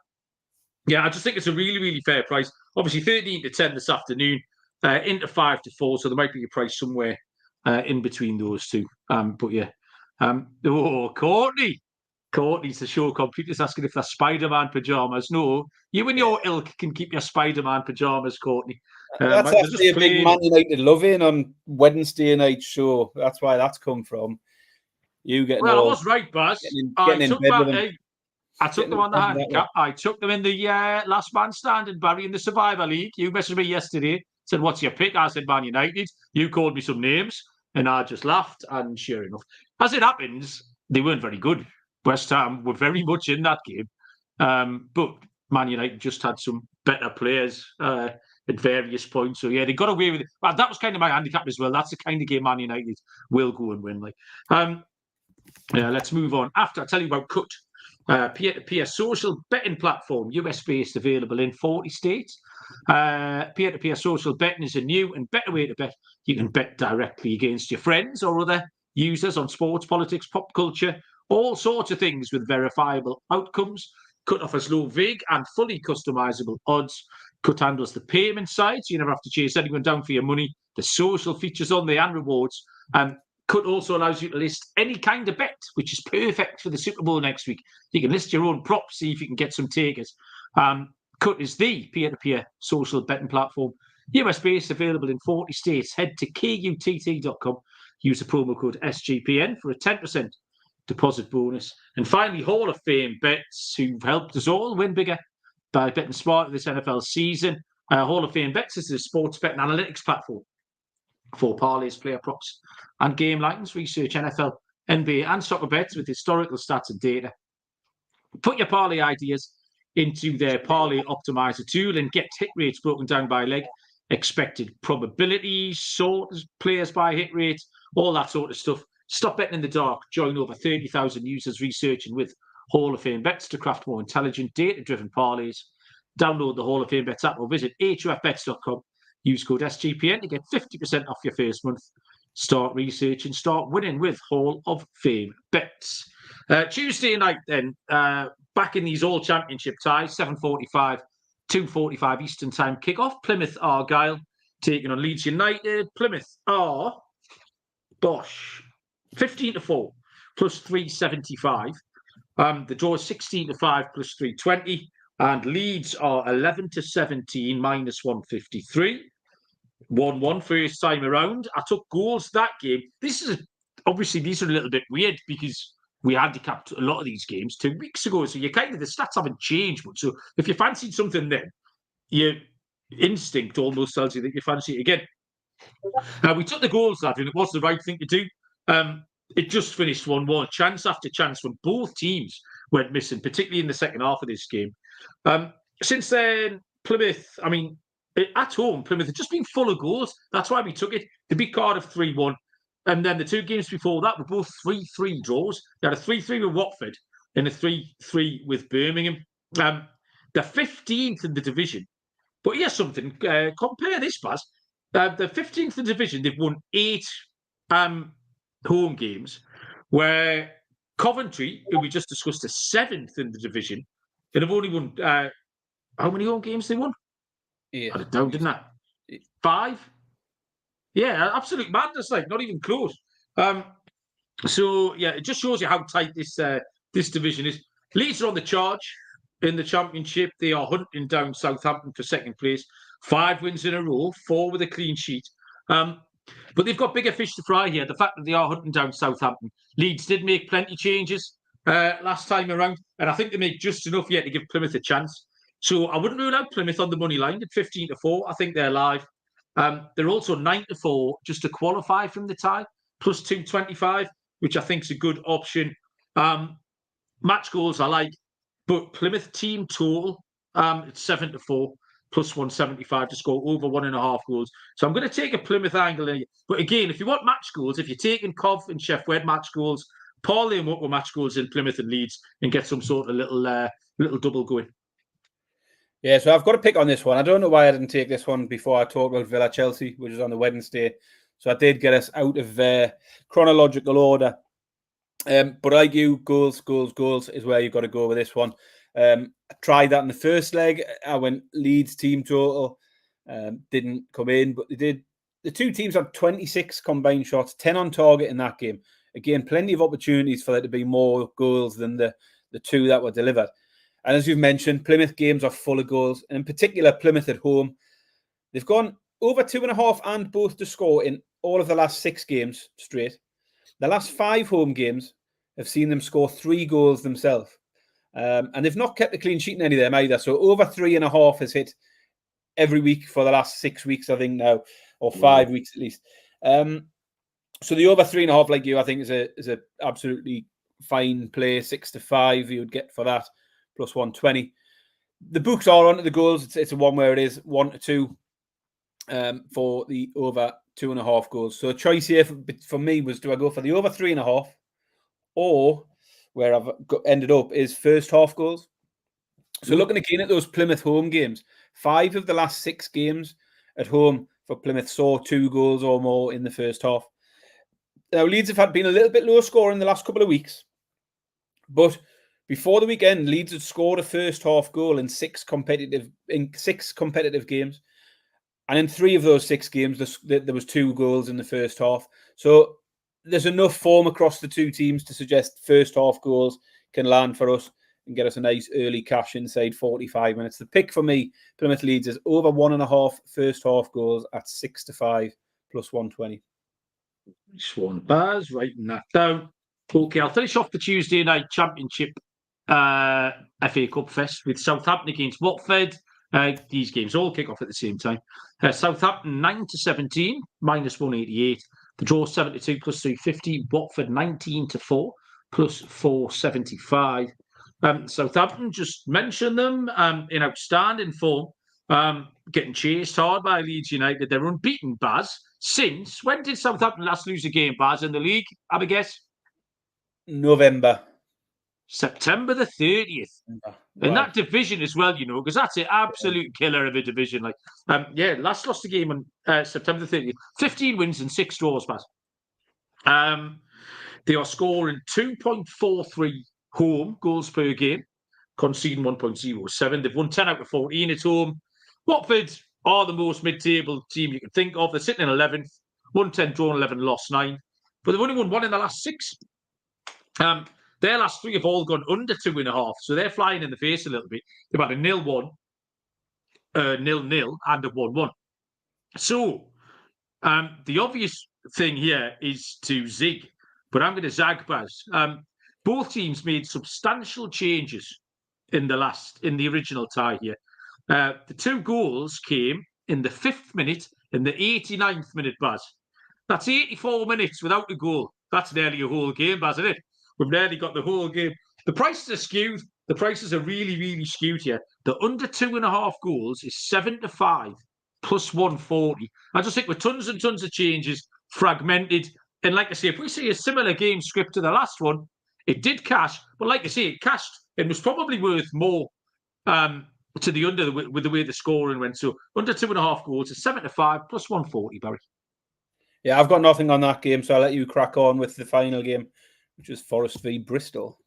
just think it's a really, really fair price. obviously 13 to 10 this afternoon, into 5 to 4. So there might be a price somewhere in between those two. But yeah. Courtney's the show computer's asking if they're Spider-Man pajamas. No, you and your ilk can keep your Spider-Man pajamas, Courtney. That's actually a big Man United love-in on Wednesday night show. That's why that's come from. You getting I was right, Baz. I took them on the handicap. I took them in the last man standing, Barry, in the Survivor League. You messaged me yesterday, said, what's your pick? I said, Man United. You called me some names, and I just laughed. And sure enough, as it happens, they weren't very good. West Ham were very much in that game. But Man United just had some better players at various points. So, yeah, they got away with it. Well, that was kind of my handicap as well. That's the kind of game Man United will go and win. Let's move on. After I tell you about Cut, peer-to-peer social betting platform, US-based, available in 40 states. Peer-to-peer social betting is a new and better way to bet. You can bet directly against your friends or other users on sports, politics, pop culture, all sorts of things with verifiable outcomes. Cut offers low, vague and fully customizable odds. Cut handles the payment side, so you never have to chase anyone down for your money. The social features on there and rewards. Cut also allows you to list any kind of bet, which is perfect for the Super Bowl next week. You can list your own props, see if you can get some takers. Cut is the peer-to-peer social betting platform. US-based, available in 40 states. Head to kutt.com. Use the promo code SGPN for a 10% deposit bonus. And finally, Hall of Fame bets, who've helped us all win bigger by betting smarter this NFL season. Hall of Fame bets is a sports betting analytics platform for parlays, player props, and game lines. Research NFL, NBA, and soccer bets with historical stats and data. Put your parlay ideas into their parlay optimizer tool and get hit rates broken down by leg, expected probabilities, players by hit rate, all that sort of stuff. Stop betting in the dark. Join over 30,000 users researching with Hall of Fame bets to craft more intelligent, data-driven parlays. Download the Hall of Fame bets app or visit hofbets.com. Use code SGPN to get 50% off your first month. Start researching, start winning with Hall of Fame bets. Tuesday night then, back in these all championship ties, 7:45, 2:45 Eastern time kickoff. Plymouth Argyle taking on Leeds United. Plymouth are 15 to 4 plus 375. The draw is 16 to 5 plus 320. And Leeds are 11 to 17 minus 153. 1-1 first time around. I took goals that game. Obviously these are a little bit weird because we handicapped a lot of these games 2 weeks ago. So the stats haven't changed much. So if you fancied something then, your instinct almost tells you that you fancy it again. We took the goals, lad, and it was the right thing to do. It just finished 1-1. Chance after chance from both teams went missing, particularly in the second half of this game. Since then, Plymouth, at home, Plymouth have just been full of goals. That's why we took it. They beat Cardiff 3-1. And then the 2 games before that were both 3-3 draws. They had a 3-3 with Watford and a 3-3 with Birmingham. They're 15th in the division. But here's something. Compare this, Baz. They're 15th in the division. They've won 8 home games, where Coventry, who we just discussed, are 7th in the division, and have only won how many home games they won? I had it down, didn't I? 5? Yeah, absolute madness, not even close. So yeah, it just shows you how tight this division is. Leeds are on the charge in the championship. They are hunting down Southampton for second place. 5 wins in a row, 4 with a clean sheet. But they've got bigger fish to fry here. The fact that they are hunting down Southampton. Leeds did make plenty changes last time around, and I think they make just enough yet to give Plymouth a chance. So I wouldn't rule out Plymouth on the money line at 15 to 4. I think they're live. They're also 9 to 4 just to qualify from the tie, plus 225, which I think is a good option. Match goals I like, but Plymouth team total, it's 7 to 4. Plus 175 to score over 1.5 goals. So I'm going to take a Plymouth angle here. But again, if you want match goals, if you're taking Cov and Sheff Wed match goals, parlay them up with match goals in Plymouth and Leeds and get some sort of little double going. Yeah, so I've got to pick on this one. I don't know why I didn't take this one before I talked about Villa Chelsea, which is on the Wednesday. So I did get us out of chronological order. But I do goals is where you've got to go with this one. I tried that in the first leg. I went Leeds team total. Didn't come in, but they did. The two teams had 26 combined shots, 10 on target in that game. Again, plenty of opportunities for there to be more goals than the two that were delivered. And as you've mentioned, Plymouth games are full of goals. And in particular, Plymouth at home. They've gone over 2.5 and both to score in all of the last 6 games straight. The last 5 home games have seen them score 3 goals themselves. And they've not kept a clean sheet in any of them either. So over 3.5 has hit every week for the last 6 weeks, I think now, or 5 weeks at least. So the over 3.5, like you, I think is a absolutely fine play. 6-5 you would get for that, plus 120. The books are onto the goals. It's a one where it is 1-2 for the over 2.5 goals. So a choice here for me was, do I go for the over 3.5, or where I've ended up is first half goals. So looking again at those Plymouth home games, 5 of the last 6 games at home for Plymouth saw 2 goals or more in the first half. Now, Leeds have been a little bit low scoring the last couple of weeks, but before the weekend, Leeds had scored a first half goal in 6 competitive games, and in 3 of those 6 games, there was 2 goals in the first half. So there's enough form across the two teams to suggest first half goals can land for us and get us a nice early cash inside 45 minutes. The pick for me, Plymouth Leeds, is over 1.5 first half goals at 6-5 plus 120. Swan Bars, writing that down. Okay, I'll finish off the Tuesday night championship FA Cup fest with Southampton against Watford. These games all kick off at the same time. Southampton 9-17, minus 188. The draw 72 plus 350. Watford 19-4 plus 475. Southampton, just mention them in outstanding form. Getting chased hard by Leeds United. They're unbeaten, Baz. Since when did Southampton last lose a game, Baz, in the league? Have a guess. November. September the 30th. Wow. In that division as well, because that's an absolute killer of a division. Last lost the game on September the 30th. 15 wins and 6 draws, Baz. They are scoring 2.43 home goals per game, conceding 1.07. They've won 10 out of 14 at home. Watford are the most mid-table team you can think of. They're sitting in 11th, won 10, drawn 11, lost 9. But they've only won 1 in the last 6. Their last 3 have all gone under 2.5, so they're flying in the face a little bit. They've had a 0-1, 0-0, and a 1-1. So the obvious thing here is to zig, but I'm going to zag, Baz. Both teams made substantial changes in the original tie here. The 2 goals came in the 5th minute and the 89th minute, Baz. That's 84 minutes without a goal. That's nearly a whole game, Baz, isn't it? We've nearly got the whole game. The prices are skewed. The prices are really, really skewed here. The under 2.5 goals is 7-5 plus 140. I just think with tons and tons of changes, fragmented. And like I say, if we see a similar game script to the last one, it did cash. But like I say, it cashed and was probably worth more to the under with the way the scoring went. So under 2.5 goals is 7-5 plus 140, Barry. Yeah, I've got nothing on that game, so I'll let you crack on with the final game, which is Forest v Bristol.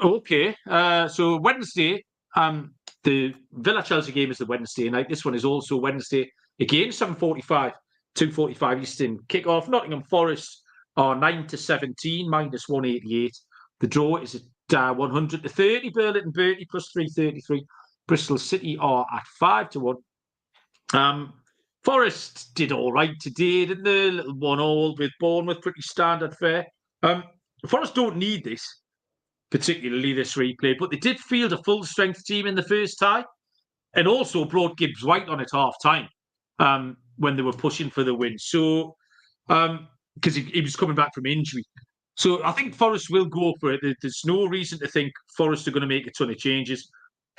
Okay, so Wednesday, the Villa-Chelsea game is the Wednesday night. This one is also Wednesday. Again, 7:45, 2:45 Eastern kick-off. Nottingham Forest are 9-17, minus 188. The draw is at 100-30. Burlington Bertie plus 333. Bristol City are at 5-1. Forest did all right today, didn't they? Little 1-1 with Bournemouth, pretty standard fare. Forest don't need this, particularly this replay, but they did field a full-strength team in the first tie and also brought Gibbs White on at half-time when they were pushing for the win. So, because he was coming back from injury. So I think Forest will go for it. There's no reason to think Forest are going to make a ton of changes.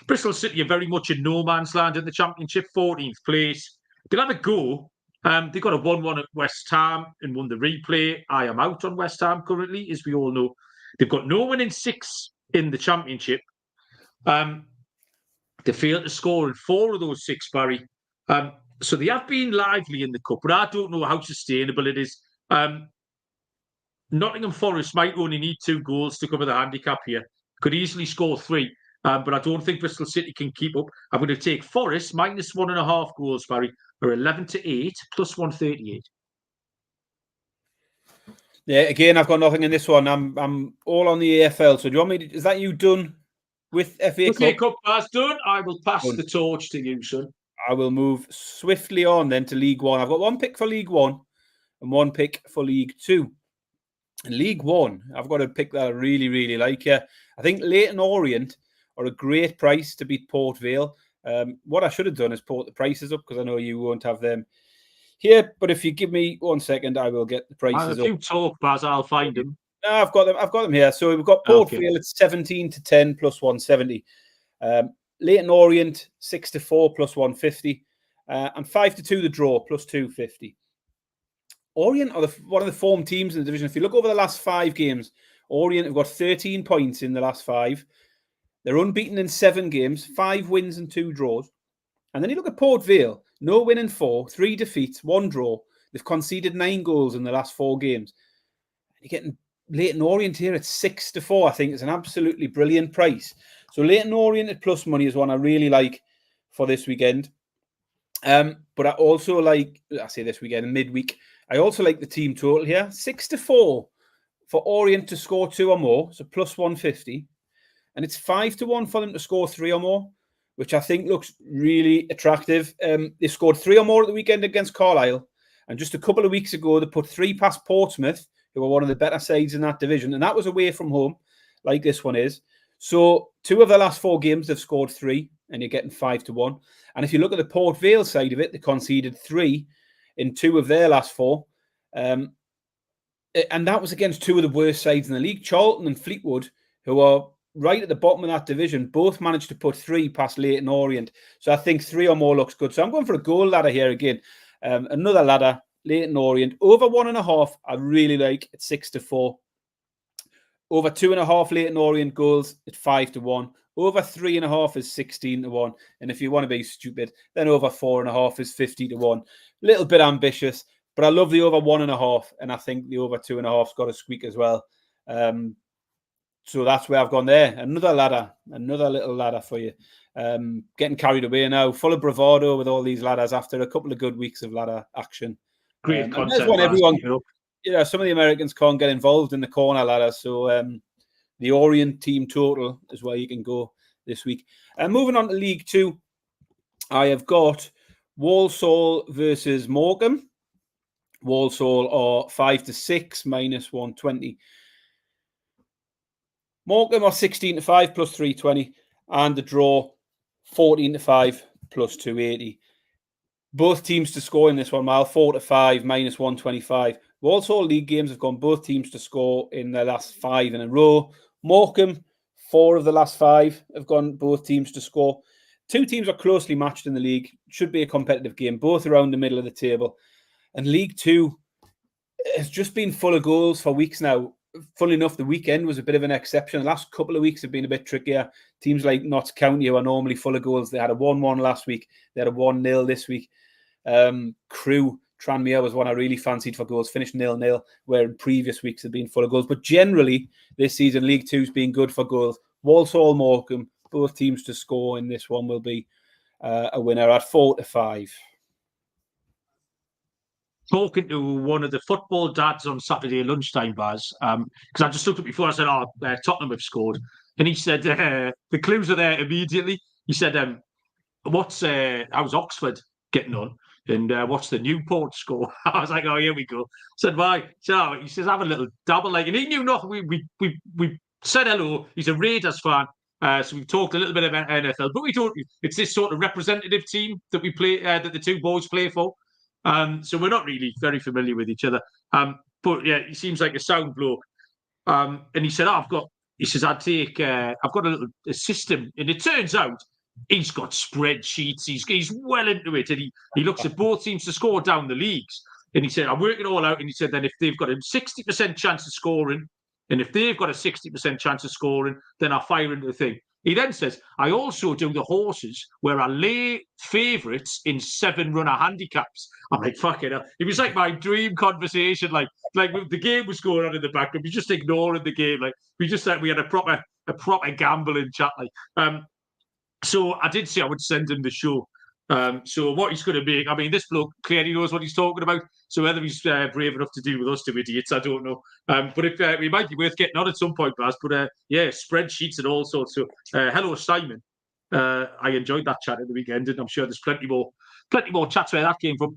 Bristol City are very much in no man's land in the Championship, 14th place. They'll have a go. They got a 1-1 at West Ham and won the replay. I am out on West Ham currently, as we all know. They've got no win in 6 in the Championship. They failed to score in 4 of those 6, Barry. So they have been lively in the Cup, but I don't know how sustainable it is. Nottingham Forest might only need 2 goals to cover the handicap here. Could easily score 3. but I don't think Bristol City can keep up. I'm going to take Forest minus 1.5 goals, Barry, or 11-8 plus 138. Yeah, again, I've got nothing in this one. I'm all on the AFL. So do you want me to, is that you done with FA Cup? FA Cup has done. I will pass the torch to you, son. I will move swiftly on then to League One. I've got one pick for League One and one pick for League Two. In League One, I've got a pick that I really, really like here. I think Leyton Orient are a great price to beat Port Vale. What I should have done is put the prices up because I know you won't have them here. But if you give me 1 second, I will get the prices up. If you talk, Baz, I'll find them. No, I've got them. I've got them here. So we've got Port Vale at 17-10 plus 170. Leyton Orient 6-4 plus 150, and 5-2 the draw plus 250. Orient are one of the form teams in the division. If you look over the last 5 games, Orient have got 13 points in the last 5. They're unbeaten in 7 games, 5 wins and 2 draws. And then you look at Port Vale, no win in 4, 3 defeats, 1 draw. They've conceded 9 goals in the last 4 games. You're getting Leyton Orient here at 6-4. I think it's an absolutely brilliant price. So Leyton Orient at plus money is one I really like for this weekend. But I also like, I say this weekend, midweek, I also like the team total here. 6-4 for Orient to score 2 or more, so plus 150. And it's 5-1 for them to score 3 or more, which I think looks really attractive. They scored 3 or more at the weekend against Carlisle. And just a couple of weeks ago, they put 3 past Portsmouth, who are one of the better sides in that division. And that was away from home, like this one is. So 2 of the last 4 games, they've scored 3, and you're getting 5-1. And if you look at the Port Vale side of it, they conceded 3 in 2 of their last 4. And that was against 2 of the worst sides in the league. Charlton and Fleetwood, who are right at the bottom of that division, both managed to put 3 past Leyton Orient. So I think 3 or more looks good. So I'm going for a goal ladder here again. Another ladder, Leyton Orient. Over 1.5, I really like at 6-4. Over 2.5 Leyton Orient goals at 5-1. Over 3.5 is 16-1. And if you want to be stupid, then over 4.5 is 50-1. Little bit ambitious, but I love the over 1.5. And I think the over 2.5's got a squeak as well. So that's where I've gone there. Another ladder, another little ladder for you. Getting carried away now, full of bravado with all these ladders after a couple of good weeks of ladder action. Great concept. There's one everyone, some of the Americans can't get involved in the corner ladder. So the Orient team total is where you can go this week. Moving on to League Two, I have got Walsall versus Morecambe. Walsall are 5-6 minus 120. Morecambe are 16-5 plus 320, and the draw 14-5 plus 280. Both teams to score in this one, Mal, 4-5 minus 125. Walsall league games have gone both teams to score in their last 5 in a row. Morecambe, 4 of the last 5 have gone both teams to score. 2 teams are closely matched in the league. Should be a competitive game, both around the middle of the table. And League Two has just been full of goals for weeks now. Funnily enough, the weekend was a bit of an exception. The last couple of weeks have been a bit trickier. Teams like Notts County, who are normally full of goals, they had a 1-1 last week. They had a 1-0 this week. Crewe, Tranmere was one I really fancied for goals, finished 0-0, where in previous weeks had been full of goals. But generally, this season, League Two's been good for goals. Walsall, Morecambe, both teams to score in this one will be a winner at 4-5. Talking to one of the football dads on Saturday lunchtime, Baz, because I just looked at before, I said, Tottenham have scored. And he said, the clues are there immediately. He said, how's Oxford getting on? And what's the Newport score? I was like, oh, here we go. I said, why? So he says, have a little dabble. And he knew nothing. We said hello. He's a Raiders fan. So we've talked a little bit about NFL, but we don't. It's this sort of representative team that we play, that the 2 boys play for. So we're not really very familiar with each other. But yeah, he seems like a sound bloke. And he said, I've got a system. And it turns out he's got spreadsheets. He's well into it. And he looks at both teams to score down the leagues. And he said, I work it all out. And he said, then if they've got a 60% chance of scoring, and if they've got a 60% chance of scoring, then I fire into the thing. He then says, I also do the horses where I lay favourites in 7-runner handicaps. I'm like, fuck it. It was like my dream conversation. Like the game was going on in the background. We just ignoring the game. Like we just said we had a proper a proper gambling chat. So I did say I would send him the show. So what he's going to make, I mean, this bloke clearly knows what he's talking about. So whether he's brave enough to deal with us two idiots, I don't know. But if we might be worth getting on at some point, Baz. But yeah, spreadsheets and all sorts. So hello, Simon. I enjoyed that chat at the weekend, and I'm sure there's plenty more chats where that came from.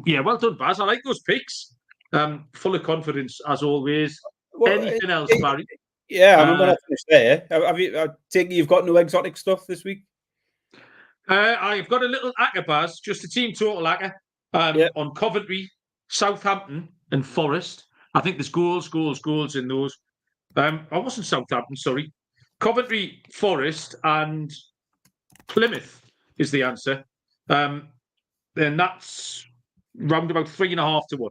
Yeah, well done, Baz. I like those picks. Full of confidence as always. Well, anything else, Barry? Yeah, I mean, when I finished there, I take you've got no exotic stuff this week? I've got a little acca, Baz, just a team total acca on Coventry, Southampton, and Forest. I think there's goals in those. I wasn't Southampton, sorry. Coventry, Forest, and Plymouth is the answer. Then that's round about 3.5 to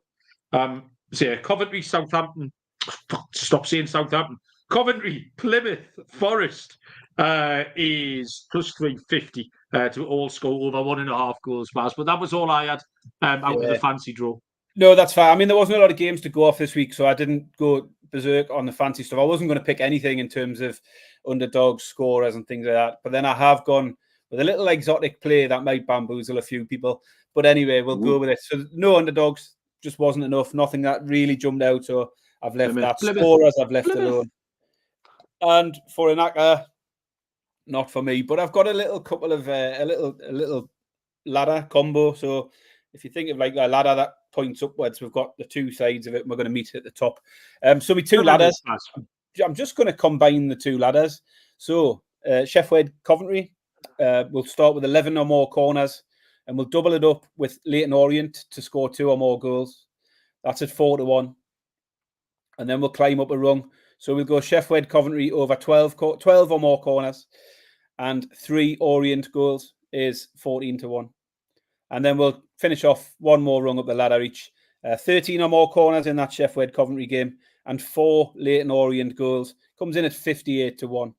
1. So yeah, Coventry, Southampton. Stop saying Southampton. Coventry, Plymouth, Forest is plus 350 to all score over 1.5 goals, Baz. But that was all I had out of the fancy draw. No, that's fine. I mean, there wasn't a lot of games to go off this week, so I didn't go berserk on the fancy stuff. I wasn't going to pick anything in terms of underdogs, scorers, and things like that. But then I have gone with a little exotic play that might bamboozle a few people. But anyway, we'll go with it. So no underdogs, just wasn't enough. Nothing that really jumped out. So I've left that. Scorers I've left alone. And for an acca, not for me. But I've got a little couple of a little ladder combo. So if you think of like a ladder that points upwards, we've got the two sides of it. And we're going to meet at the top. So my two ladders. I'm just going to combine the two ladders. So Sheff Wed Coventry. We'll start with 11 or more corners, and we'll double it up with Leyton Orient to score 2 or more goals. That's at 4 to 1. And then we'll climb up a rung. So we'll go Sheff Wed Coventry over 12 or more corners, and 3 Orient goals is 14 to 1. And then we'll finish off one more rung up the ladder each. 13 or more corners in that Sheff Wed Coventry game, and 4 Leyton Orient goals comes in at 58 to 1.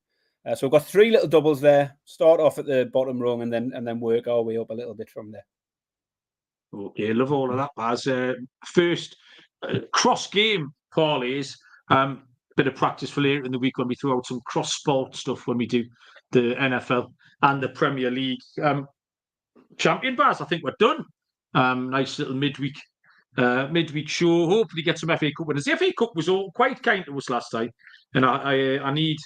So we've got 3 little doubles there. Start off at the bottom rung and then work our way up a little bit from there. Okay, love all of that, Baz. First, cross-game parlays. Bit of practice for later in the week when we throw out some cross-sport stuff when we do the NFL and the Premier League. Champion, Baz, I think we're done. Nice little midweek show. Hopefully get some FA Cup winners. The FA Cup was all quite kind to us last time, and I need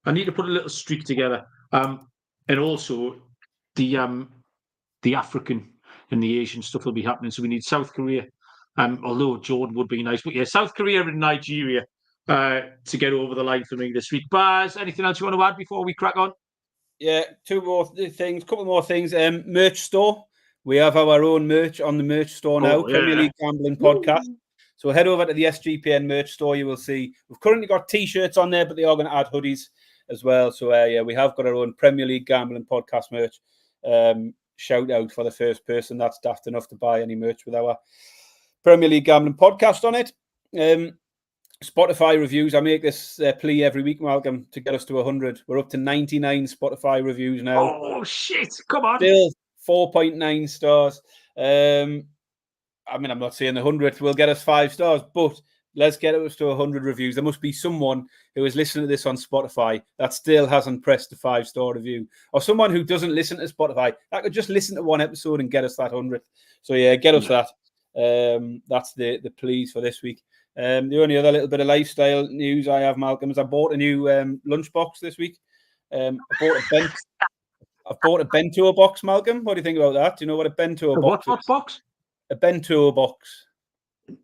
to put a little streak together. And also the African and the Asian stuff will be happening. So we need South Korea. Although Jordan would be nice, but yeah, South Korea and Nigeria to get over the line for me this week. Baz, anything else you want to add before we crack on? Yeah, couple more things. Merch store. We have our own merch on the merch store now. Premier League Gambling Podcast. So head over to the SGPN merch store. You will see we've currently got T-shirts on there, but they are going to add hoodies as well. So we have got our own Premier League Gambling Podcast merch. Shout out for the first person that's daft enough to buy any merch with our Premier League Gambling Podcast on it. Spotify reviews. I make this plea every week, Malcolm, to get us to 100. We're up to 99 Spotify reviews now. Oh, shit. Come on. Still 4.9 stars. I mean, I'm not saying the 100th will get us 5 stars, but let's get us to 100 reviews. There must be someone who is listening to this on Spotify that still hasn't pressed the 5-star review, or someone who doesn't listen to Spotify that could just listen to one episode and get us that 100th. So yeah, get us that. That's the pleas for this week. The only other little bit of lifestyle news I have, Malcolm, is I bought a new lunchbox this week. I've bought a bento box, Malcolm. What do you think about that? Do you know what a bento box is? What box? A bento box.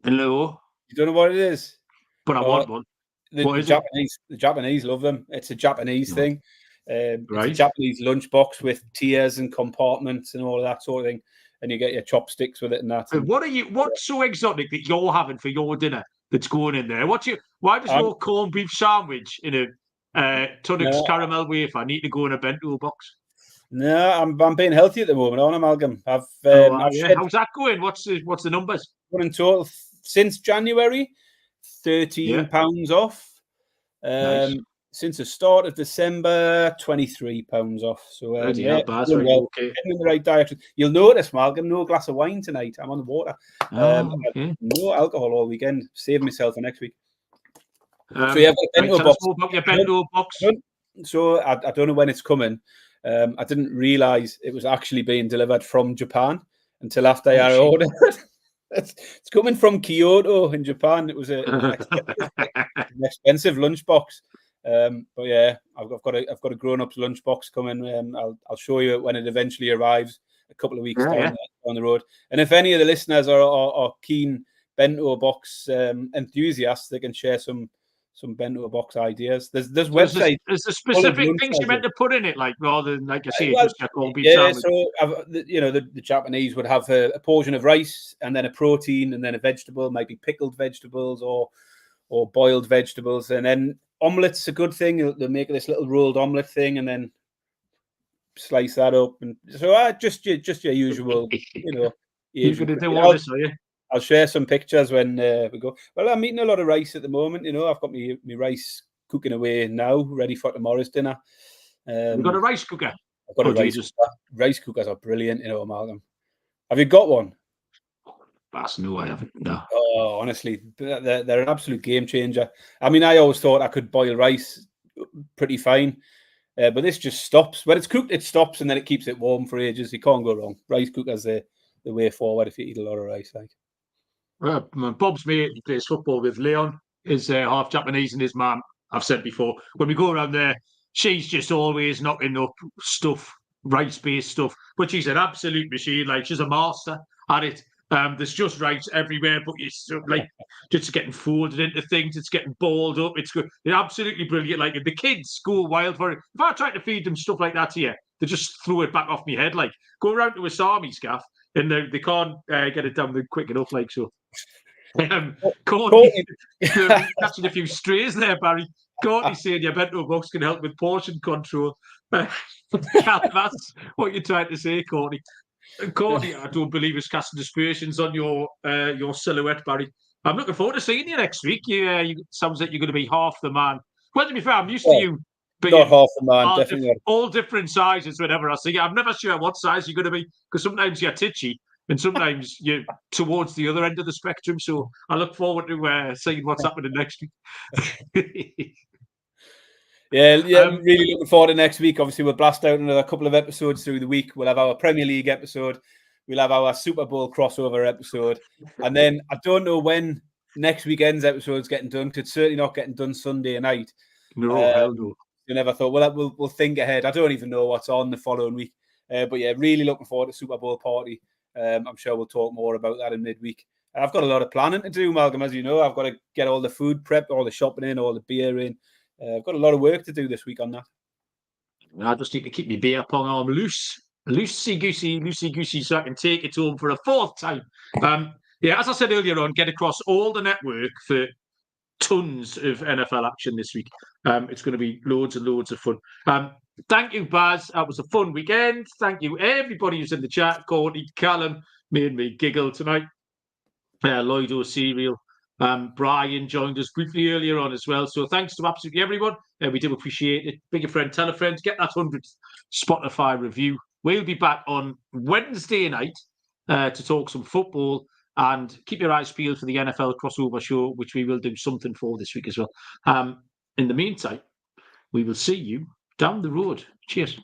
Hello. You don't know what it is? But I want one. The Japanese love them. It's a Japanese thing. It's a Japanese lunchbox with tiers and compartments and all of that sort of thing. And you get your chopsticks with it and that. What's so exotic that you're having for your dinner that's going in there? Why does your corned beef sandwich in a Tunnocks caramel wafer need to go in a bento box? No, I'm being healthy at the moment, aren't I, Malcolm? How's that going? What's the numbers? One in total since January, £13 off. Nice. Since the start of December, £23 off. So okay. Heading in the right direction. You'll notice, Malcolm, no glass of wine tonight. I'm on the water. No alcohol all weekend. Save myself for next week. So you have a bento tell box. us more about your bento box. So I don't know when it's coming. I didn't realise it was actually being delivered from Japan until after I ordered it. It's coming from Kyoto in Japan. It was an expensive lunchbox. But yeah, I've got a grown-up's lunchbox coming. I'll show you it when it eventually arrives a couple of weeks down the road. And if any of the listeners are keen bento box enthusiasts, they can share some bento box ideers. There's websites. There's the specific things you meant to put in it, like rather than like I say, just like all beef yeah. sandwich. So the Japanese would have a portion of rice and then a protein and then a vegetable, maybe pickled vegetables or boiled vegetables, and then omelets a good thing. They'll make this little rolled omelet thing and then slice that up. And so just your usual, You're going to do all this, are you? I'll share some pictures when we go. Well, I'm eating a lot of rice at the moment. I've got my rice cooking away now, ready for tomorrow's dinner. You've got a rice cooker? I've got a rice cooker. Rice cookers are brilliant, Malcolm. Have you got one? That's no, I haven't. No. Oh, honestly, they're an absolute game changer. I mean, I always thought I could boil rice pretty fine, but this just stops. When it's cooked, it stops, and then it keeps it warm for ages. You can't go wrong. Rice cookers the way forward if you eat a lot of rice. Bob's mate plays football with Leon, is half Japanese, and his mum, I've said before, when we go around there, she's just always knocking up stuff, rice-based stuff, but she's an absolute machine. Like, she's a master at it. There's just rice everywhere, but it's like just getting folded into things. It's getting balled up. It's good. They're absolutely brilliant. Like, the kids go wild for it. If I try to feed them stuff like that here, they just throw it back off my head. Like, go around to a Sami scaff, and they can't get it done quick enough. Like, so. Courtney, catching a few strays there, Barry. Courtney saying your bento box can help with portion control. That's what you're trying to say, Courtney. Courtney, I don't believe is casting aspersions on your silhouette, Barry. I'm looking forward to seeing you next week. You sounds like you're going to be half the man. Well, to be fair, I'm used to you being not half the man, definitely. All different sizes whenever I see you. I'm never sure what size you're going to be, because sometimes you're titchy and sometimes you're towards the other end of the spectrum. So I look forward to seeing what's happening next week. Yeah, really looking forward to next week. Obviously, we'll blast out another couple of episodes through the week. We'll have our Premier League episode. We'll have our Super Bowl crossover episode. And then I don't know when next weekend's episode's getting done, because it's certainly not getting done Sunday night. No, hell no. You never thought, well, we'll think ahead. I don't even know what's on the following week. But yeah, really looking forward to Super Bowl party. I'm sure we'll talk more about that in midweek. I've got a lot of planning to do, Malcolm, as you know. I've got to get all the food prepped, all the shopping in, all the beer in. I've got a lot of work to do this week on that. I just need to keep my beer pong arm loosey-goosey, so I can take it home for a fourth time. As I said earlier on, get across all the network for tons of NFL action this week. It's going to be loads and loads of fun. Thank you, Baz. That was a fun weekend. Thank you, everybody who's in the chat. Courtney, Callum made me giggle tonight. Lloyd O'Serial. Brian joined us briefly earlier on as well. So thanks to absolutely everyone. We do appreciate it. Big a friend, tell a friend. Get that 100th Spotify review. We'll be back on Wednesday night to talk some football, and keep your eyes peeled for the NFL crossover show, which we will do something for this week as well. In the meantime, we will see you down the road. Cheers.